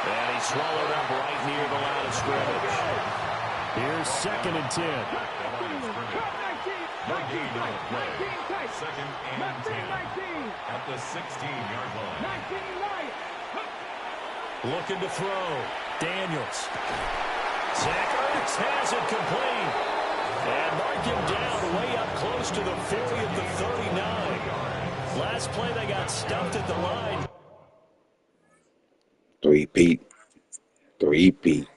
And he's swallowed up right near the line of scrimmage. Here's 2nd and 10. Second and 10 at the 16-yard line. Looking to throw. Daniels. Zach Ertz has it complete. And mark him down way up close to the 40 at the 39. Last play, they got stuffed at the line. 3-peat. 3-peat.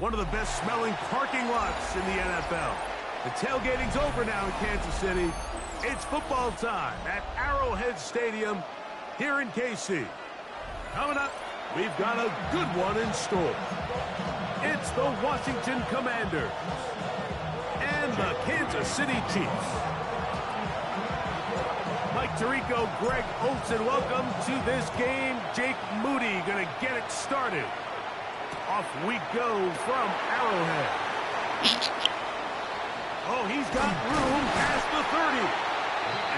One of the best smelling parking lots in the NFL. The tailgating's over now in Kansas City. It's football time at Arrowhead Stadium here in KC. Coming up, we've got a good one in store. It's the Washington Commanders and the Kansas City Chiefs. Mike Tirico, Greg Olsen, welcome to this game. Jake Moody going to get it started. Off we go from Arrowhead. Oh, he's got room past the 30.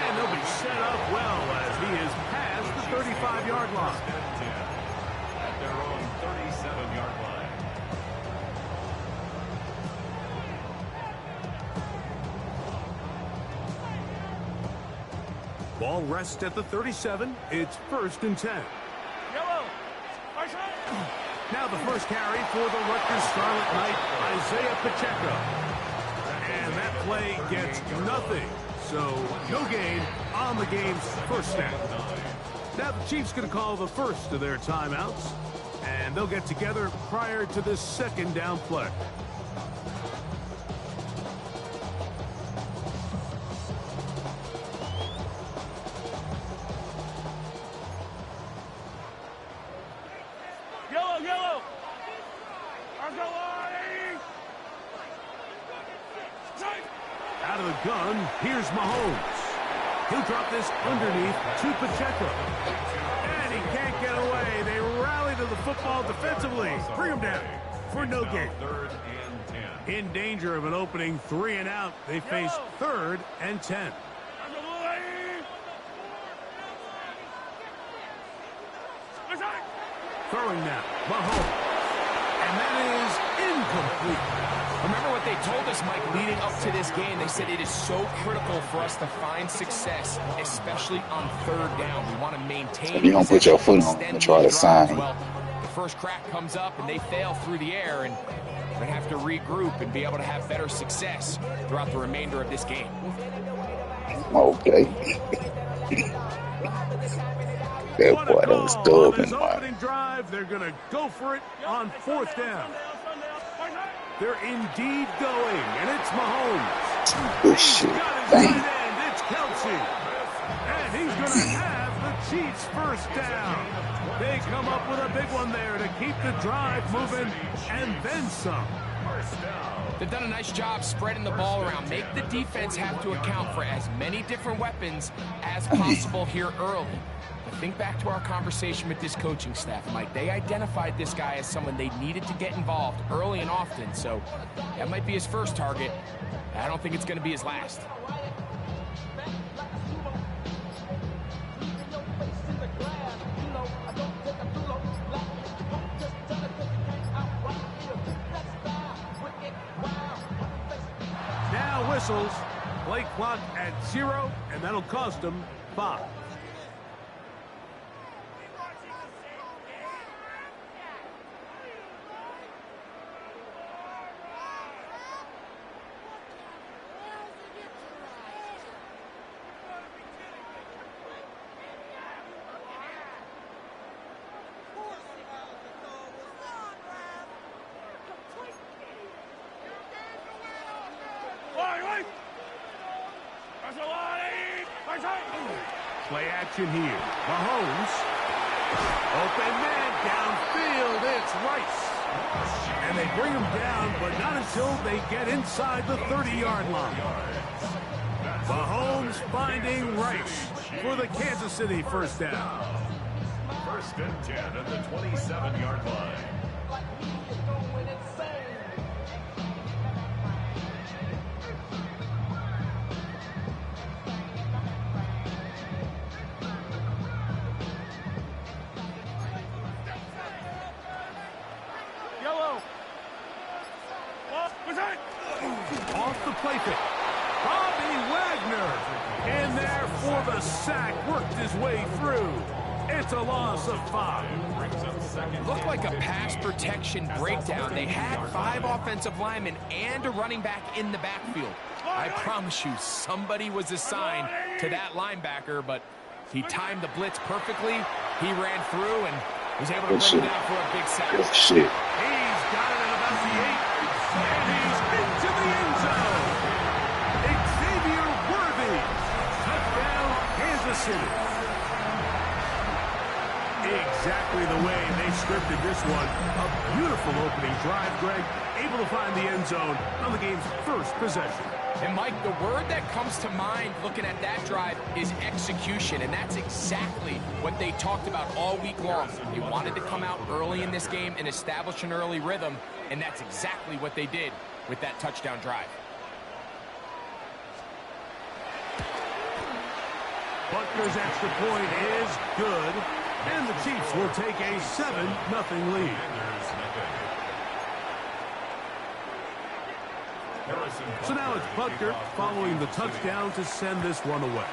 And they'll be set up well as he is past the 35-yard line. At their own 37-yard line. Ball rests at the 37. It's 1st and 10. Now the first carry for the Rutgers Scarlet Knight, Isaiah Pacheco. And that play gets nothing. So no gain on the game's first snap. Now the Chiefs going to call the first of their timeouts. And they'll get together prior to this second down play. Out of the gun, here's Mahomes. He'll drop this underneath to Pacheco. And he can't get away. They rally to the football defensively. Bring him down for no gain. 3rd and 10. In danger of an opening 3 and out. They face 3rd and 10. Throwing now, Mahomes. And that is incomplete. Remember what they told us, Mike, leading up to this game. They said it is so critical for us to find success, especially on 3rd down. We want to maintain. If you don't put your foot on and try to sign. Well, the first crack comes up and they fail through the air, and we're going to have to regroup and be able to have better success throughout the remainder of this game. Okay. That boy, that was stubborn, opening drive, they're going to go for it on 4th down. They're indeed going, and it's Mahomes. Good shit. Dang. It's Kelsey. And he's going to have the Chiefs first down. They come up with a big one there to keep the drive moving, and then some. They've done a nice job spreading the ball around. Make the defense have to account for as many different weapons as possible here early. But think back to our conversation with this coaching staff, Mike. They identified this guy as someone they needed to get involved early and often. So that might be his first target. I don't think it's going to be his last. Now whistles. Play clock at 0, and that'll cost them 5. Play action here. Mahomes. Open man downfield. It's Rice. And they bring him down, but not until they get inside the 30-yard line. Mahomes finding Rice for the Kansas City first down. 1st and 10 at the 27-yard line. Off the play pick. Bobby Wagner in there for the sack. Worked his way through. It's a loss of 5. Looked like a pass protection breakdown. They had 5 offensive linemen and a running back in the backfield. I promise you, somebody was assigned to that linebacker, but he timed the blitz perfectly. He ran through, and He's able to Good bring shit. him down for a big sack. Good shit. He's got it at about the 8. And he's into the end zone. Xavier Worthy. Touchdown, Kansas City. Exactly the way they scripted this one. A beautiful opening drive, Greg. Able to find the end zone on the game's first possession. And, Mike, the word that comes to mind looking at that drive is execution, and that's exactly what they talked about all week long. They wanted to come out early in this game and establish an early rhythm, and that's exactly what they did with that touchdown drive. Butker's extra point is good, and the Chiefs will take a 7-0 lead. So now it's Butker following the touchdown to send this one away.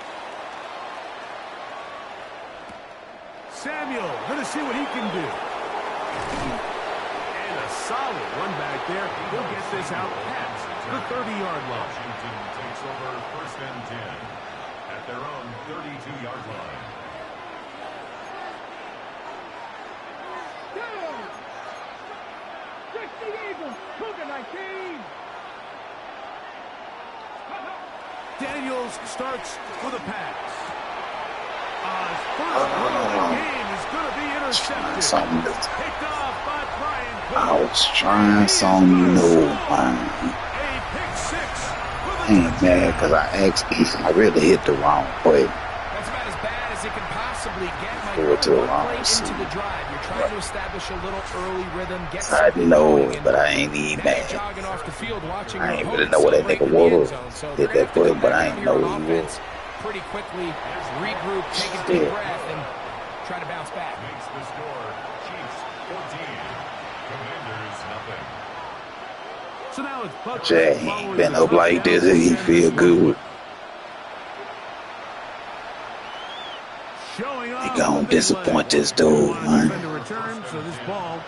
Samuel going to see what he can do. And a solid run back there. He'll get this out past the 30-yard line. Washington takes over 1st and 10 at their own 32-yard line. Daniels starts with a pass. His first one of the game is going to be intercepted. Picked off by Brian. I was trying something new, man. A pick 6. I ain't mad because I really hit the wrong play. That's about as bad as it can possibly get. Threw it to the wrong Play into receiver. the drive. You're trying to establish a little early rhythm. Get I something know, going, but I ain't even now mad. you're jogging off the field, watching I your ain't really opponent know what that celebrate nigga in the end was. zone. So Hit they're that gonna have to play, come but back I out ain't here know on he was. offense pretty quickly, regroup, take a deep breath, and try to bounce back. Makes the score Chiefs 14, Commanders nothing. So now it's Butker. Jay ain't been up like this. He feel good. He gonna disappoint this dude, man. Return, so this ball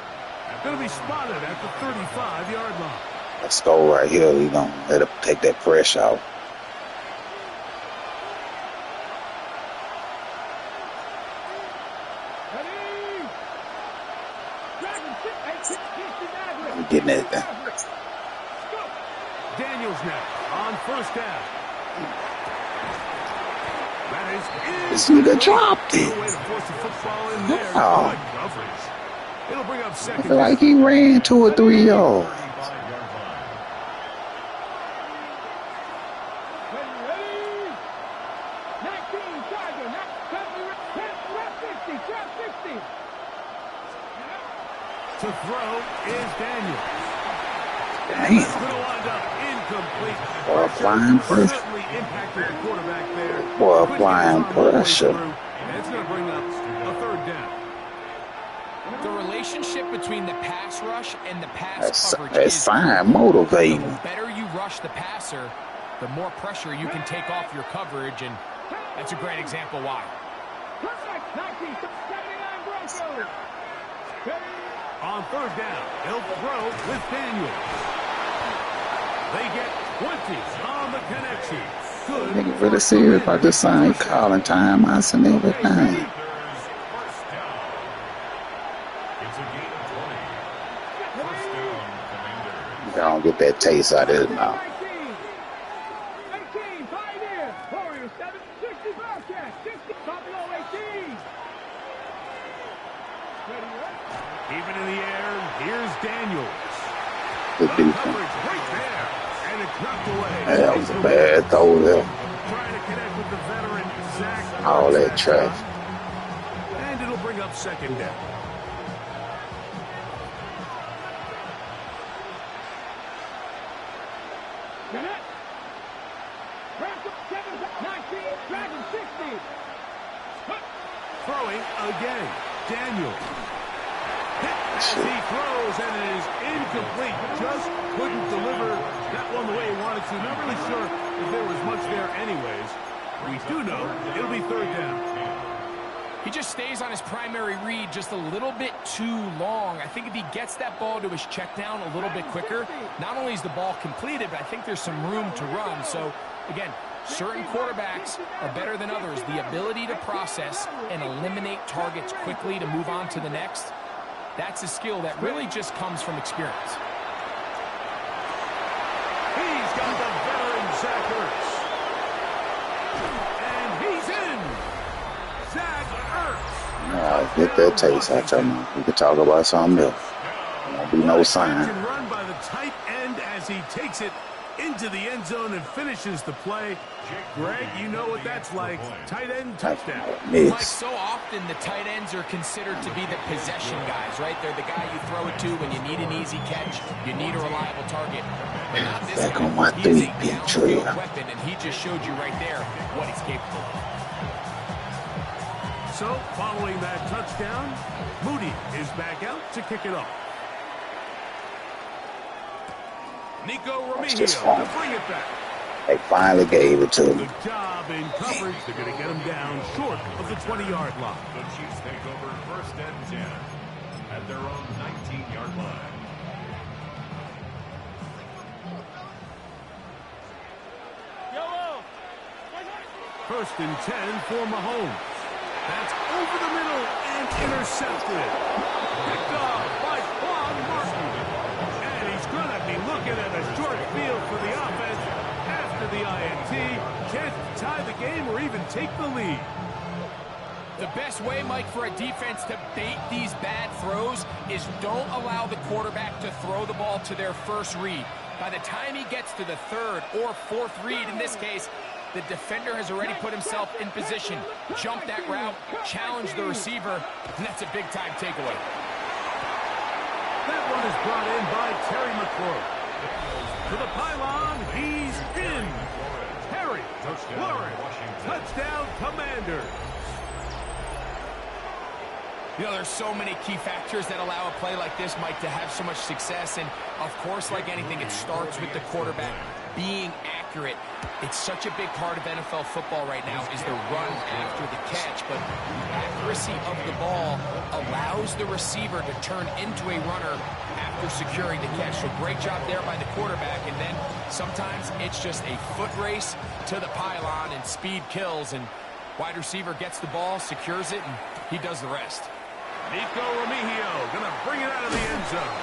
going to be spotted at the 35-yard line. Let's go right here. We gonna let him take that pressure out. We getting it. Daniels now on 1st down. That is This nigga dropped it. no way to force the football in there. Oh. Good coverage. It'll bring up I 2nd feel like down. he ran 2 or 3 yards. 35-yard line. To throw is Daniels. Damn. It's going to wind up incomplete. Boy, flying pressure. Certainly impacted the quarterback there. Boy, Couldn't get flying his arm all the way pressure. through, and it's going to bring up a 3rd down. The relationship between the pass rush and the pass coverage That's is fine, critical. motivating. The better you rush the passer, the more pressure you can take off your coverage, and that's a great example why. On 3rd down, he'll throw with Daniels. They get 20 on the connection. Good. Nigga really serious about this sign. He calling timeouts and everything. Panthers 1st down. It's a gain of 20. 1st down, Commanders. You gonna get that taste out of his mouth. 18, Pioneer, Warriors 7, 60 Bobcat, 60, Buffalo 18. Even in the air, here's Daniels. Good The defense. coverage right there, and it's knocked away. That was a bad throw there. Trying to connect with the veteran, Zach. All that traffic. And it'll bring up 2nd down. Throwing again, Daniels. Hit as he throws, and it is incomplete. Just couldn't deliver that one the way he wanted to. Not really sure if there was much there anyways. We do know it'll be 3rd down. He just stays on his primary read just a little bit too long. I think if he gets that ball to his check down a little bit quicker, not only is the ball completed, but I think there's some room to run. So, again, Certain quarterbacks are better than others. The ability to process and eliminate targets quickly to move on to the next, that's a skill that really just comes from experience. He's got the veteran Zach Ertz. And he's in. Zach Ertz. Get that taste out your mouth. We can talk about something else. There won't be no sign. Run by the tight end as he takes it into the end zone and finishes the play. Greg, you know what that's like. Tight end touchdown. Mike, so often the tight ends are considered to be the possession guys, right? They're the guy you throw it to when you need an easy catch, you need a reliable target. But not this back guy. on my He is a downfield weapon, and he just showed you right there what he's capable of. So, following that touchdown, Moody is back out to kick it off. Nico Remigio to bring it back. They finally gave it to him. Good job in coverage. They're going to get him down short of the 20-yard line. The Chiefs take over 1st and 10 at their own 19-yard line. First and 10 for Mahomes. That's over the middle and intercepted. Picked off by Quan Martin. And he's going to be looking at a short field for the offense after the INT. Can't tie the game or even take the lead. The best way, Mike, for a defense to bait these bad throws is don't allow the quarterback to throw the ball to their first read. By the time he gets to the 3rd or 4th read, in this case, the defender has already put himself in position, jumped that route, challenged the receiver, and that's a big-time takeaway. That one is brought in by Terry McLaurin. To the pylon, he's in. Terry McLaurin, touchdown Commanders. You know, there's so many key factors that allow a play like this, Mike, to have so much success. And, of course, like anything, it starts with the quarterback being accurate. It's such a big part of NFL football right now is the run after the catch. But accuracy of the ball allows the receiver to turn into a runner after securing the catch. So great job there by the quarterback. And then sometimes it's just a foot race to the pylon and speed kills. And wide receiver gets the ball, secures it, and he does the rest. Nico Remigio going to bring it out of the end zone.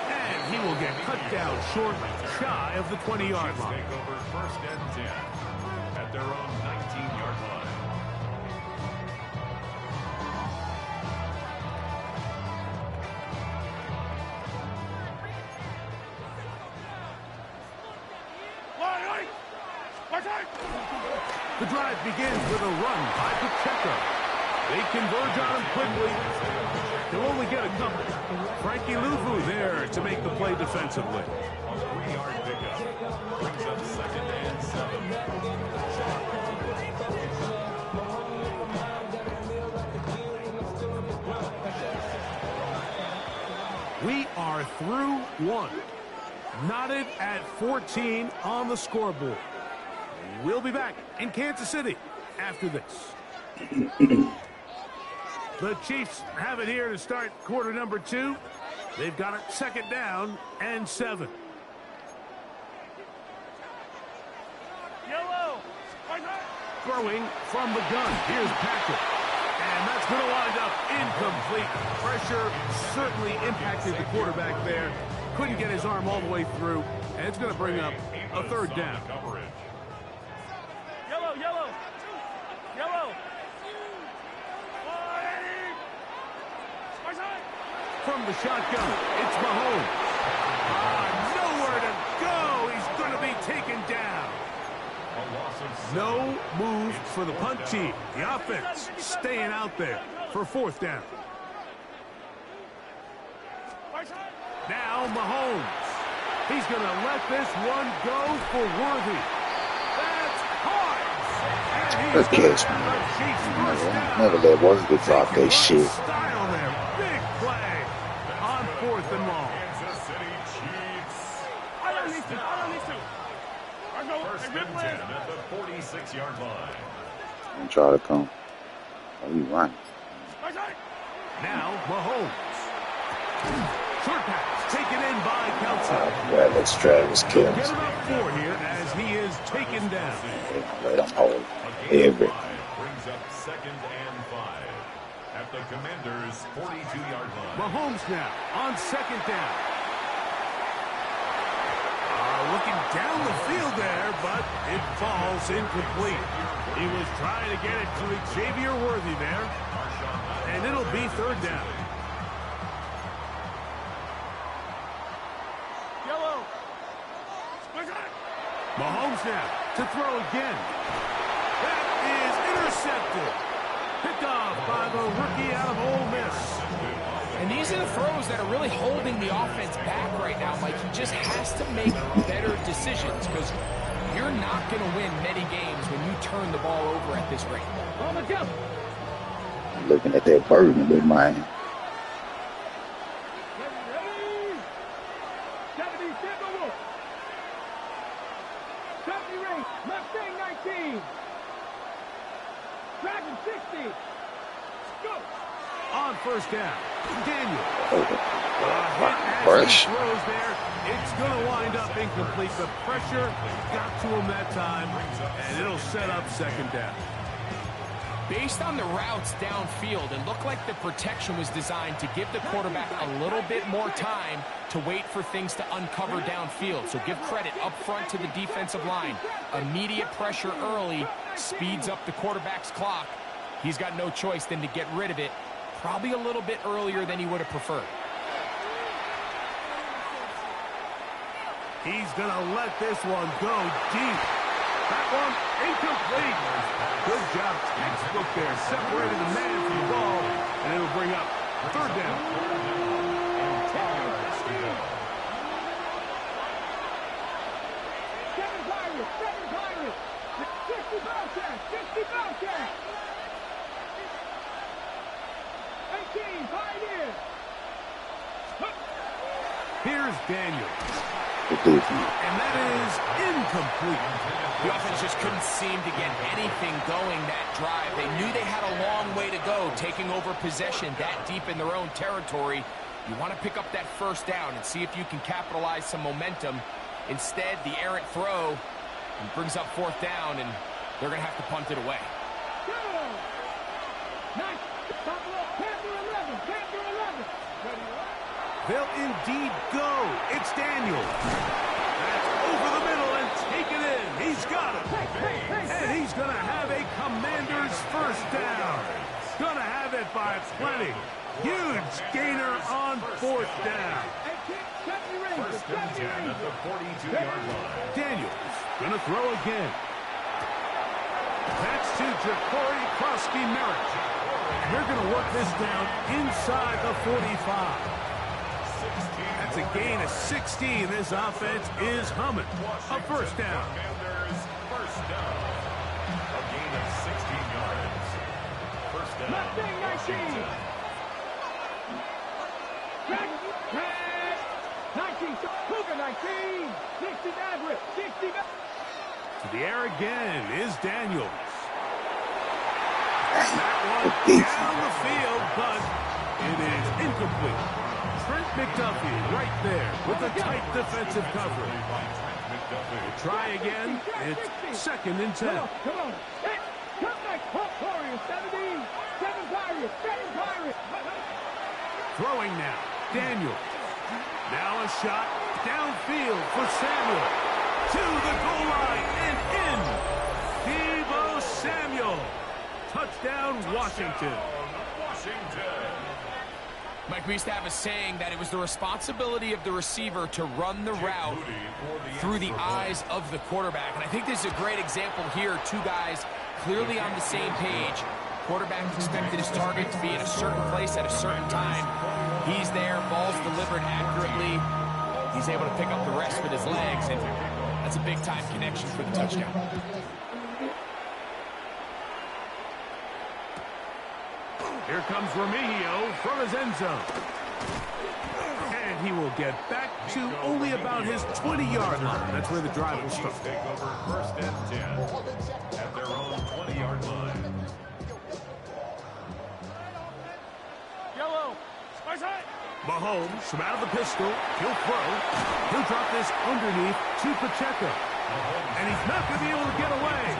And he will get cut down short, shy of the 20-yard line. Take over 1st and 10 at their own 19-yard line. The drive begins with a run by Pacheco. They converge on him quickly. They'll only get a couple. Frankie Louvu there to make the play defensively. 3-yard pickup. Brings up 2nd and 7. We are through one. Knotted at 14 on the scoreboard. We'll be back in Kansas City after this. The Chiefs have it here to start quarter number 2. They've got it 2nd down and 7. Throwing from the gun. Here's Patrick. And that's going to wind up incomplete. Pressure certainly impacted the quarterback there. Couldn't get his arm all the way through. And it's going to bring up a 3rd down. From the shotgun, it's Mahomes. Nowhere to go. He's going to be taken down. No move for the punt team. The offense staying out there for 4th down. Now Mahomes. He's going to let this one go for Worthy. That's hard. Good catch, man. Never let Worthy drop that shit. Style there. Big play on 4th and long. Kansas City Chiefs. 1st and 10 at the 46-yard line. And try to come. Oh, you running. Now Mahomes. Short pass taken in by Kelsey. Well, let's try this He'll kills. get about 4 here as he is taken down. Let him hold Brings everything. up 2nd and 5 at the Commanders' 42-yard line. Mahomes now on 2nd down. Looking down the field there, but it falls incomplete. He was trying to get it to Xavier Worthy there, and it'll be 3rd down. Yellow. Mahomes now to throw again. That is intercepted. Picked off by the rookie out of Ole Miss. And these are the throws that are really holding the offense back right now, Mike. He just has to make better decisions because you're not going to win many games when you turn the ball over at this rate. Looking at that burden with my 70 rate, Mustang 19. Dragon 60. Go. On 1st down, Daniel. fresh. Throws there. It's going to wind up incomplete. The pressure got to him that time, and it'll set up 2nd down. Based on the routes downfield, it looked like the protection was designed to give the quarterback a little bit more time to wait for things to uncover downfield. So give credit up front to the defensive line. Immediate pressure early speeds up the quarterback's clock. He's got no choice than to get rid of it, probably a little bit earlier than he would have preferred. He's going to let this one go deep. That one incomplete. Good job, textbook there. Separated the man from the ball, and it'll bring up 3rd down. 7 Pirates, 60 Bobcats, 60 Bobcats. 18 Pioneers. Here's Daniel. And that is incomplete. The offense just couldn't seem to get anything going that drive. They knew they had a long way to go, taking over possession that deep in their own territory. You want to pick up that 1st down and see if you can capitalize some momentum. Instead, the errant throw brings up 4th down, and they're going to have to punt it away. Go. Nice. Panther 11. Panther 11. They'll indeed go. It's Daniel. That's over the middle and taken in. He's got it. And he's going to have a Commander's 1st down. Going to have it by plenty. Huge gainer on 4th down. 1st and 10 at the 42-yard line. Daniels going to throw again. That's to Jacory Krosky-Merritt. They're going to work this down inside the 45. That's a gain of 16. This offense is humming. A 1st down. Commanders' 1st down. A gain of 16 yards. 1st down. Mustang 19. Track. 19. Cougar 19. 60 Maverick. 60 To the air again is Daniels. That one down the field, but it is incomplete. Trent McDuffie right there with a tight defensive coverage. We'll try again. It's 2nd and 10. Come on. Hey, come back. Warriors 17. 7 Pirates. 7 Pirates. Throwing now. Daniels. Now a shot downfield for Samuel. To the goal line and in. Deebo Samuel. Touchdown, Washington. Mike, we used to have a saying that it was the responsibility of the receiver to run the route through the eyes of the quarterback. And I think this is a great example here. 2 guys clearly on the same page. Quarterback expected his target to be in a certain place at a certain time. He's there, ball's delivered accurately. He's able to pick up the rest with his legs, and that's a big-time connection for the touchdown. Here comes Remigio from his end zone. And he will get back to only about his 20-yard line. That's where the drive will start. Take over 1st and 10 at their own 20-yard line. Yellow. Mahomes from out of the pistol. He'll throw. He'll drop this underneath to Pacheco. And he's not going to be able to get away.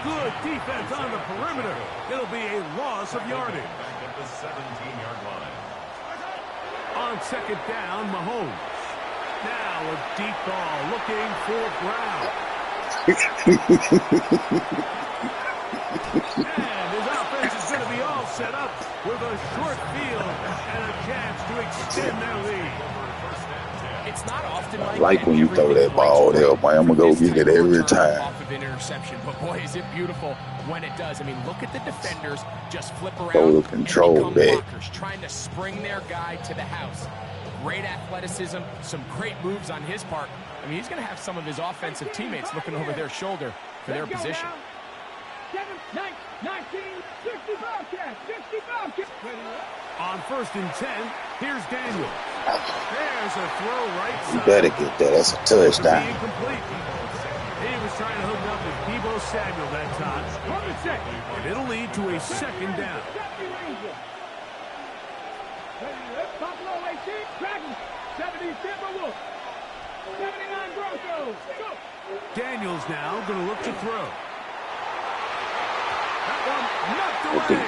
Good defense on the perimeter. It'll be a loss of yardage. Back at the 17-yard line. On second down, Mahomes. Now a deep ball looking for Brown. And his offense is going to be all set up with a short field and a chance to extend their lead. It's not often like when you throw that ball there, boy. I'm going to go get it every time. Off of an interception, but boy, is it beautiful when it does. I mean, look at the defenders just flip around Total control and become back. blockers, trying to spring their guy to the house. Great athleticism, some great moves on his part. I mean, he's going to have some of his offensive teammates looking over their shoulder for their position. 7, 9, 19, 65 catch, 65 catch. On 1st and 10, here's Daniel. There's a throw right side. You better get that. That's a touchdown. Incomplete. He was trying to hook up with Deebo Samuel that time. And it'll lead to a second down. Buffalo 18, Dragons, 70 Timberwolves, 79 Broncos. Go. Daniels now going to look to throw. That one knocked away.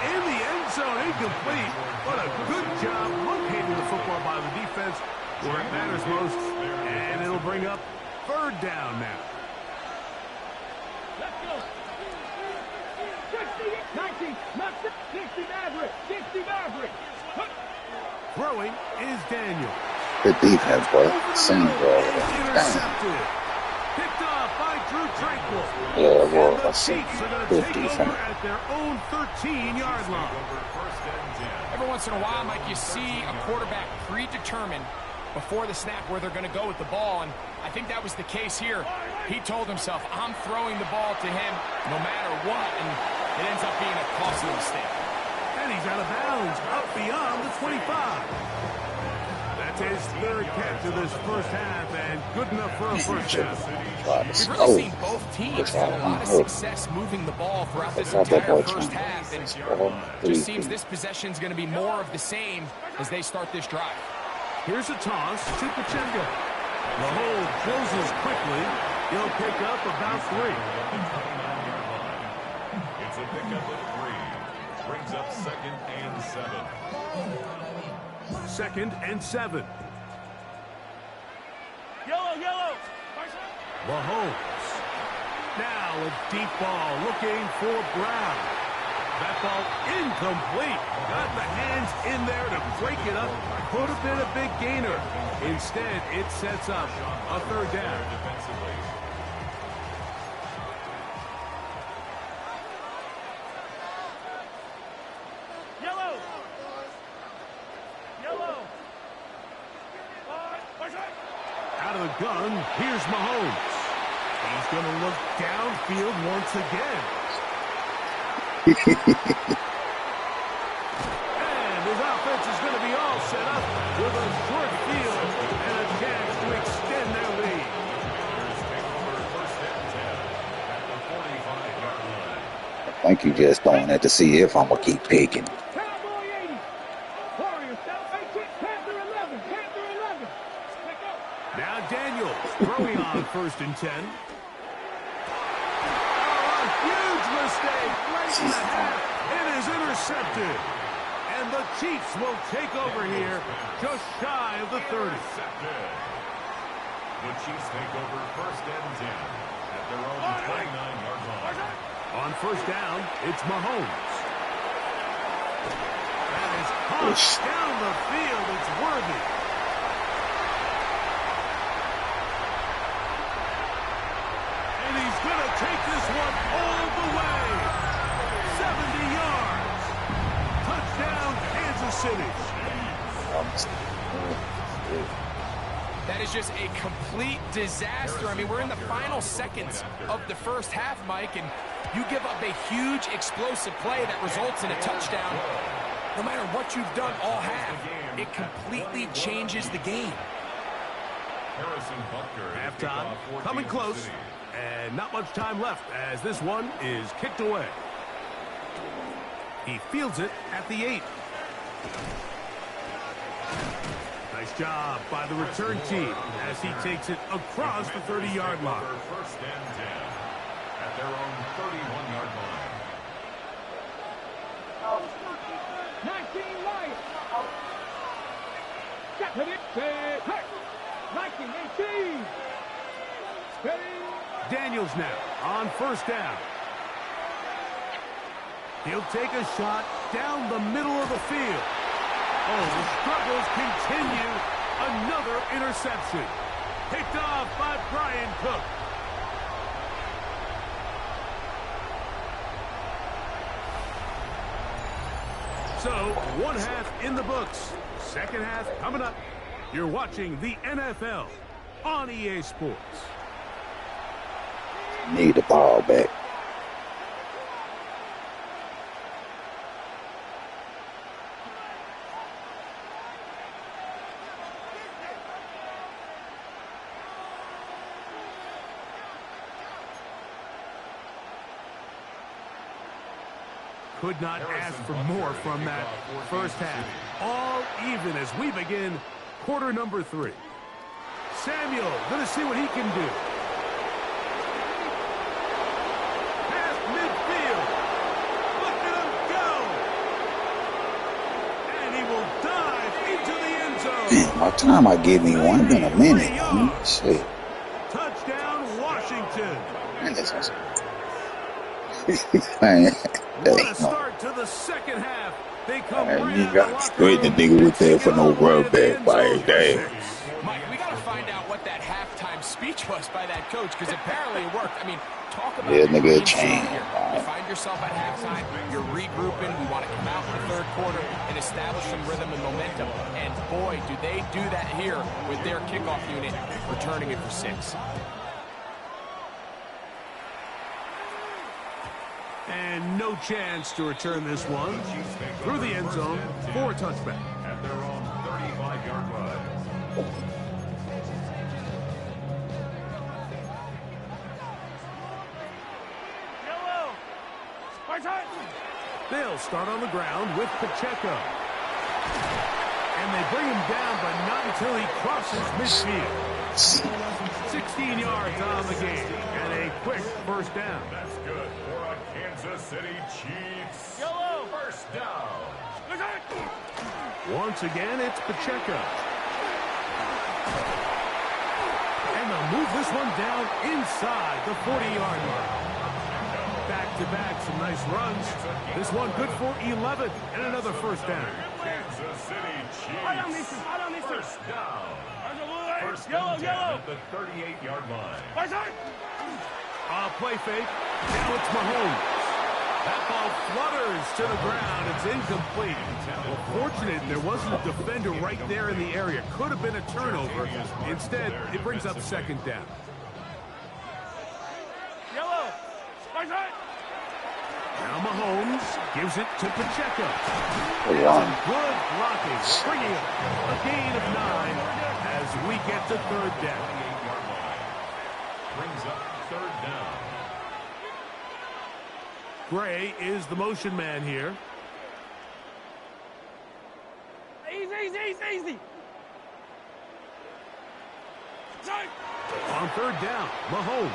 In the end zone, incomplete. What a good job locating the football by the defense where it matters most. And it'll bring up 3rd down now. Let's go. 60, 19, not 60 Maverick, 60 Maverick. Throwing is Daniel. Good defense, boy. Same ball. Intercepted. Picked off by Drew Tranquil. Yeah, well, The I see. Chiefs are going to Good take defense. over at their own 13-yard line. Every once in a while, Mike, you see a quarterback predetermine before the snap where they're going to go with the ball, and I think that was the case here. He told himself, I'm throwing the ball to him no matter what, and it ends up being a costly mistake. And he's out of bounds, up beyond the 25. That's his 3rd catch of this first half, and good enough for a first down. We've really seen both teams have a lot of success moving the ball throughout this entire first half, and it just seems this possession is going to be more of the same as they start this drive. Here's a toss to Pacheco. The hold closes quickly. He'll pick up about 3. It's a pickup of 3. Brings up 2nd and 7. 2nd and 7. Yellow. Mahomes. Now a deep ball looking for Brown. That ball incomplete. Got the hands in there to break it up. Could have been a big gainer. Instead, it sets up a 3rd down. Defensively. Out of the gun, here's Mahomes. He's going to look downfield once again. And his offense is going to be all set up with a short field and a chance to extend their lead. I think you just throwing that to see if I'm going to keep picking. Cowboy 80. Warriors 18, Panther 11, Panther 11. Now Daniels throwing on 1st and 10. A huge mistake late in the half. It is intercepted. And the Chiefs will take over here just shy of the 30. The Chiefs take over 1st and 10 at their own 29-yard line. On 1st down, it's Mahomes. That is punched down the field. It's worthy. And he's going to take this one all the way. 70 yards. Touchdown, Kansas City. That is just a complete disaster. I mean, we're in the final seconds of the first half, Mike, and you give up a huge explosive play that results in a touchdown. No matter what you've done all half, it completely changes the game. Halftime coming close, and not much time left as this one is kicked away. He fields it at the 8. Nice job by the return team as he takes it across the 30-yard line. First and 10 at their own 31-yard line. 19 Lions. Got it. Hey. 19-18. Daniels now on first down. He'll take a shot down the middle of the field. Oh, the struggles continue. Another interception. Picked off by Brian Cook. So, one half in the books. Second half coming up. You're watching the NFL on EA Sports. Need the ball back. Could not ask for more from that first half. All even as we begin quarter number 3. Samuel gonna see what he can do. Past midfield. Look at him go. And he will dive into the end zone. Man, by the time I get me one, been a minute. Man. Shit. Touchdown, Washington. Man, that's awesome. Man, What a start to the second half. They come right you out got of to straighten the nigga with that for no rub back by his day. Mike, we got to find out what that halftime speech was by that coach, because apparently it worked. I mean, talk about nigga team change. here. You find yourself at halftime, you're regrouping, we want to come out in the third quarter and establish some rhythm and momentum. And boy, do they do that here with their kickoff unit returning it for 6. And no chance to return this one through the end zone for a touchback. At their own 35-yard line. They'll start on the ground with Pacheco. And they bring him down, but not until he crosses midfield. 16 yards on the game and a quick first down. That's good for a Kansas City Chiefs. First down. Once again, it's Pacheco. And they'll move this one down inside the 40-yard line. Back-to-back, some nice runs. This one good for 11 and another first down. Kansas City Chiefs. First down. First and 10 at the 38-yard line. Play fake. Now it's Mahomes. That ball flutters to the ground. It's incomplete. Well, fortunate there wasn't a defender right there in the area. Could have been a turnover. Instead, it brings up second down. Now Mahomes gives it to Pacheco. Some good blocking, bringing up a gain of 9 as we get to third down. Brings up third down. Gray is the motion man here. Easy. On third down, Mahomes.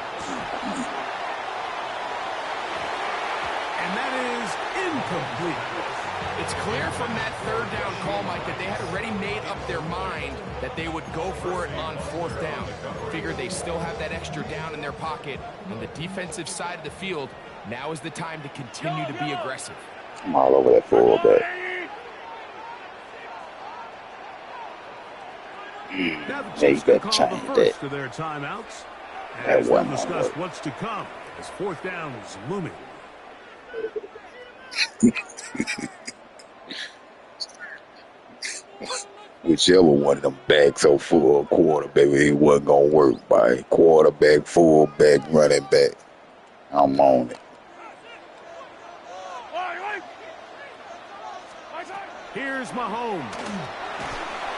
And that is incomplete. It's clear from that third down call, Mike, that they had already made up their mind that they would go for it on fourth down. Figured they still have that extra down in their pocket. On the defensive side of the field, now is the time to continue to be aggressive. I'm all over that fullback. Now the Yeah, you Chiefs can got call to the change first that. of their timeouts. That As they'll one discuss work. what's to come as fourth down is looming. Whichever one of them backs so full quarterback, it wasn't going to work by quarterback, fullback, running back. I'm on it. Here's Mahomes.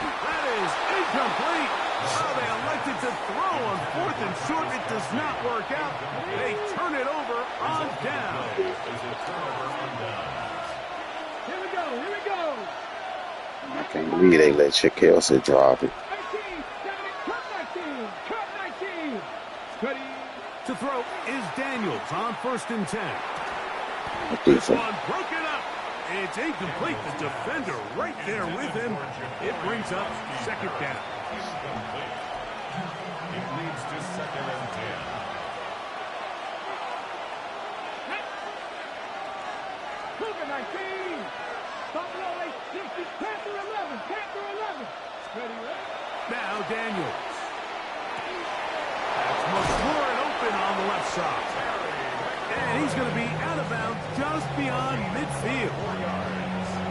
That is incomplete. Oh, they elected to throw on fourth and short. It does not work out. They turn it over on down. Here we go. I can't believe read they let Chick Kelsey drop it. 18, 19, cut 19. Ready. To throw is Daniels on 1st and 10. This one broken up. It's incomplete. The defender right there with him. It brings up 2nd down. It leads to 2nd and 10. Cougar 19. Buffalo 860. Panther 11. Panther 11. Ready. Now Daniels. That's McLaurin open on the left side. And he's going to be out of bounds just beyond midfield.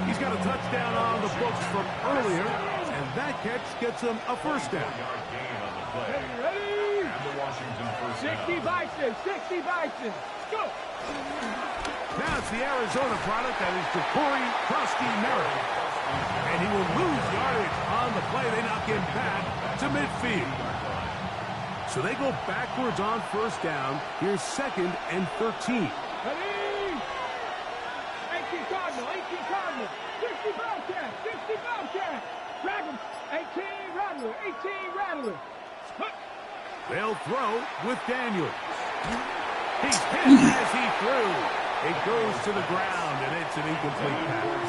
He's got a touchdown on the books from earlier, and that catch gets him a 1st down. Ready. And the Washington 60 Bison. 60 Bison. Go. Now it's the Arizona product that is Ja'Cory Krosky-Merritt. And he will lose yardage on the play. They knock him back to midfield. So they go backwards on 1st down. Here's 2nd and 13. Ready. 18 Cardinal. 18 Cardinal. 60 Bobcat. 60 Bobcat. Dragon. 18 Rattler. 18 Rattler. They'll throw with Daniels. He's hit as he threw. It goes to the ground, and it's an incomplete pass.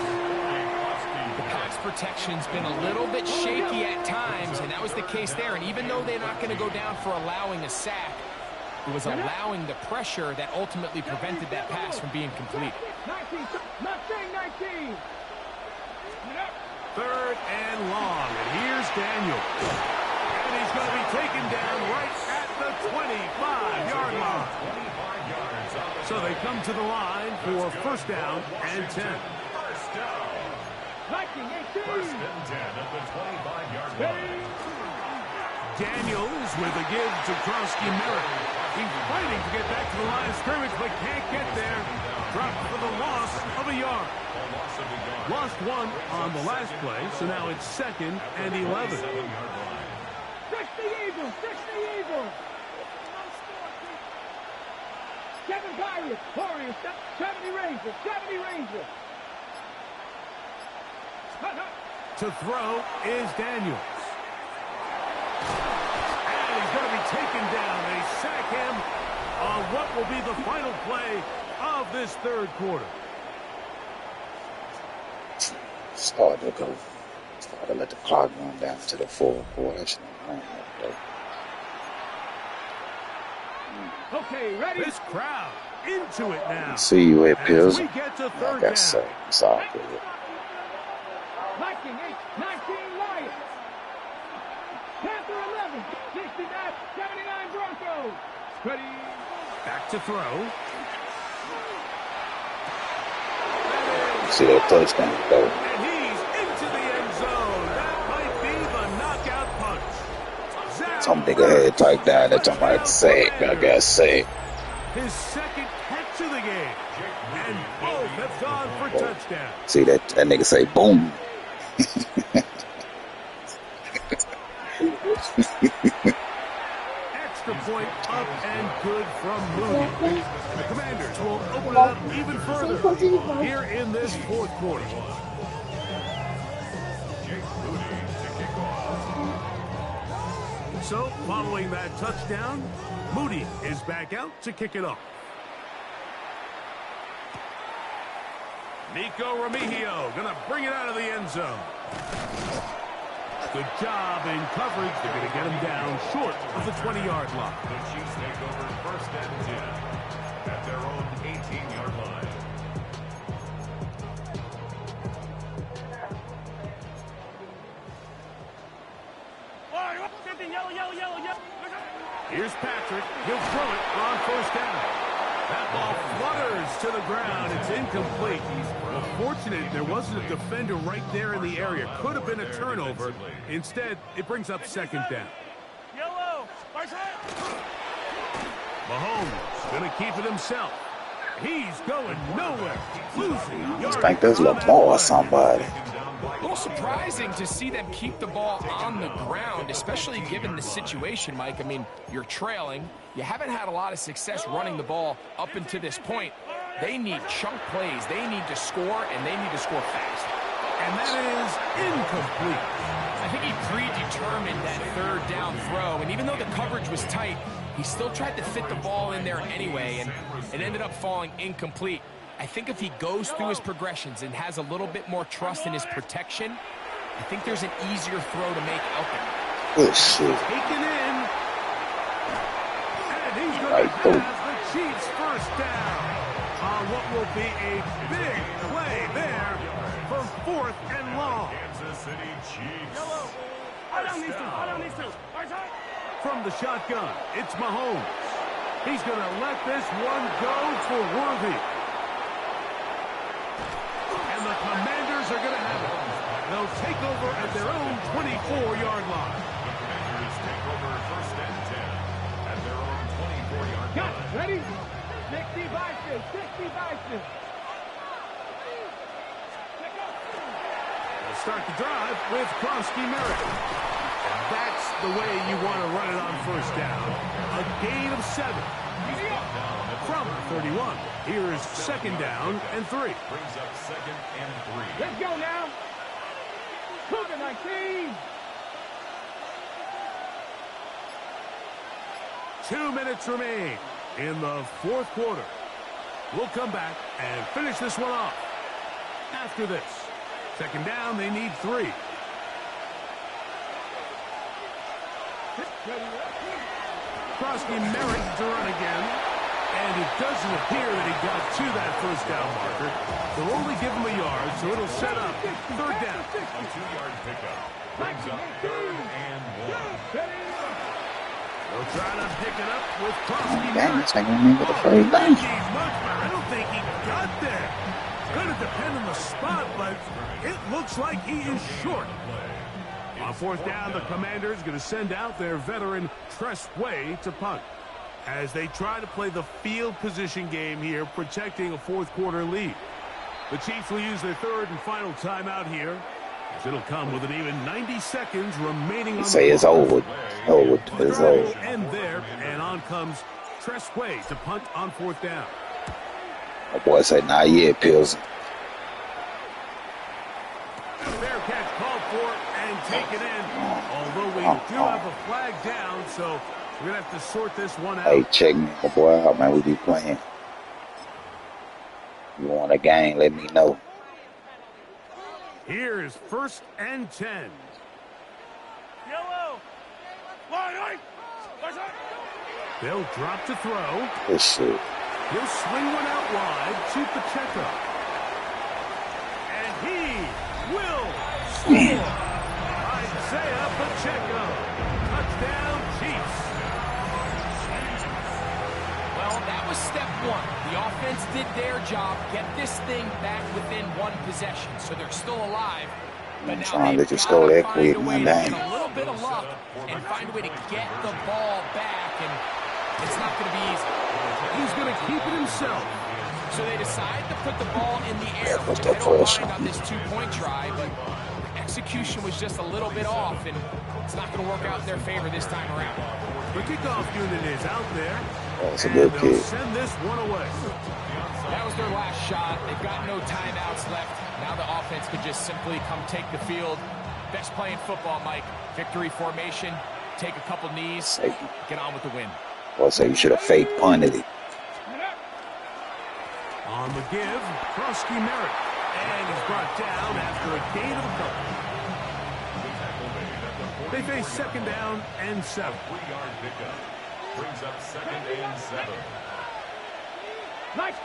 The pass protection's been a little bit shaky at times, and that was the case there. And even though they're not going to go down for allowing a sack, it was allowing the pressure that ultimately prevented that pass from being complete. 19. 19. 3rd and long, and here's Daniels. And he's going to be taken down right at the 25-yard line. So they come to the line for 1st down and 10. Viking 18. 1st and 10 at the 25-yard line. Daniels with a give to Krosky-Merritt. He's fighting to get back to the line of scrimmage, but can't get there. Dropped for the loss of a yard. Lost 1 on the last play, so now it's 2nd and 11. 60 Eagles. 60 Eagles. 7 Pirates. Warriors. 70 Rangers. 70 Rangers. To throw is Daniels. And he's going to be taken down. They sack him on what will be the final play of this 3rd quarter. start to let the clock run down to the 4th quarter. That shit ain't right there. Okay, ready? This crowd into it now. See you at Pills. We get to 3rd Like I say, it's all good. Viking 19 Lions. Panther 11. 69, 79 Broncos. Ready? Back to throw. See that touchdown, though. And he's into the end zone. That might be the knockout punch. Some nigga had typed down that talking about sack. I got sacked. His 2nd catch of the game. And both have gone for touchdowns. See that nigga say boom. Extra point up and good from Moody. The Commanders will open it up even further here in this 4th quarter. So, following that touchdown, Moody is back out to kick it off. Nico Remigio going to bring it out of the end zone. Good job in coverage. They're going to get him down short of the 20-yard line. The Chiefs take over 1st and 10 at their own 18-yard line. Here's Patrick. He'll throw it on 1st down. That ball flutters to the ground. It's incomplete. Fortunate there wasn't a defender right there in the area. Could have been a turnover. Instead, it brings up 2nd down. Mahomes going to keep it himself. He's going nowhere. Losing I think there's Lamar or somebody. A little surprising to see them keep the ball on the ground, especially given the situation, Mike. I mean, you're trailing. You haven't had a lot of success running the ball up until this point. They need chunk plays. They need to score, and they need to score fast. And that is incomplete. I think he predetermined that third down throw, and even though the coverage was tight, he still tried to fit the ball in there anyway, and it ended up falling incomplete. I think if he goes through his progressions and has a little bit more trust in his protection, I think there's an easier throw to make out there. Good shit. Taken in. And he's going to have the Chiefs first down on what will be a big play there for 4th and long. Kansas City Chiefs. From the shotgun, it's Mahomes. He's going to let this one go for Worthy. And the Commanders are going to have it. They'll take over at their own 24-yard line. The Commanders take over 1st and 10 at their own 24-yard Got line. ready? 60 Vikings, 60 Vikings. They'll start the drive with Krosky Merritt. That's the way you want to run it on 1st down. A gain of 7. From 31. Here's 2nd down and 3. Brings up 2nd and 3. Let's go now. Cougar 19. 2 minutes remain in the 4th quarter. We'll come back and finish this one off. After this, 2nd down, they need 3. Krosky Merritt to run again. And it doesn't appear that he got to that 1st down marker. They'll only give him a yard, so it'll set up 3rd down. A 2-yard pickup brings up 3rd and 1. They'll try to pick it up with Krosky Damn, Merritt. it's like we need the first down. I don't think he got there. Going to depend on the spot, but it looks like he is short. On 4th down, the Commanders going to send out their veteran Tress Way to punt, as they try to play the field position game here, protecting a 4th quarter lead. The Chiefs will use their 3rd and final timeout here, as it'll come with an even 90 seconds remaining on the Say it's clock. over. It's over. And there, and on comes Tress Way to punt on 4th down. My boy say, not yet, Pills. Fair catch called for and taken in. Although we do have a flag down, so we're going to have to sort this one out. Hey, check me, my boy, how man we be playing. You want a game, let me know. Here's 1st and 10. They'll drop to throw. This shit. He'll swing one out wide to Pacheco. And he will score. Isaiah Pacheco. Touchdown, Chiefs. Well, that was step 1. The offense did their job, get this thing back within 1 possession, so they're still alive. But now trying to they've let you got score to that find quick, a man, way to dang. get a little bit of luck and find a way to get the ball back, and it's not going to be easy. He's going to keep it himself. So they decide to put the ball in the air, Yeah, which put I that don't pressure. mind on this 2-point try, but execution was just a little bit off, and it's not going to work out in their favor this time around. The kickoff unit is out there. That's a good and they'll kick. send this one away. That was their last shot. They've got no timeouts left. Now the offense could just simply come take the field. Best play in football, Mike. Victory formation, take a couple knees, get on with the win. Boy, say you should have fake punted it. On the give, Krosky Merritt. And he's brought down after a gain of a couple. They face 2nd down and 7. 3-yard pickup brings up 2nd and 7. Nice.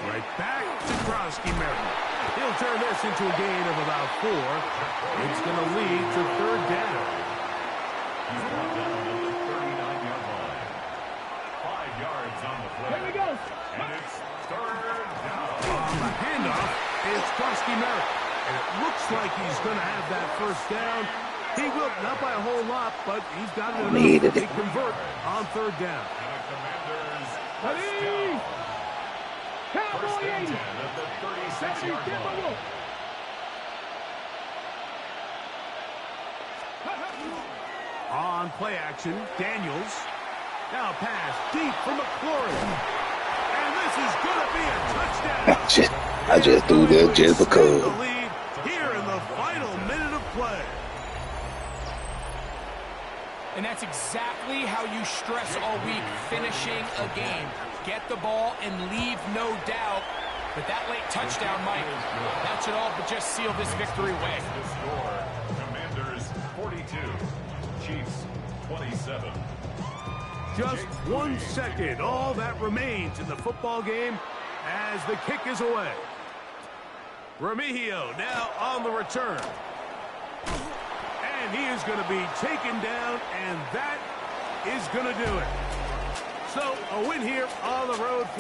Right back to Krosky Merritt. He'll turn this into a gain of about 4. It's going to lead to 3rd down. He's brought down at the 39-yard line. 5 yards on the play. Here we go. And it's 3rd down. On the handoff, it's Krosky Merritt. And it looks like he's going to have that 1st down. He will, not by a whole lot, but he's got it enough Needed to it. convert on 3rd down. And the Commanders Ready? first Cowboy and 80. 10 at the 36-yard line. On play action, Daniels. Now pass deep for McLaurin. And this is going to be a touchdown. I just threw that just because. The lead And that's exactly how you stress all week, finishing a game. Get the ball and leave no doubt. But that late touchdown, Mike, that should all but just seal this victory away. The score, Commanders 42, Chiefs 27. Just 1 second, all that remains in the football game as the kick is away. Remigio now on the return. And he is going to be taken down, and that is going to do it. So a win here on the road for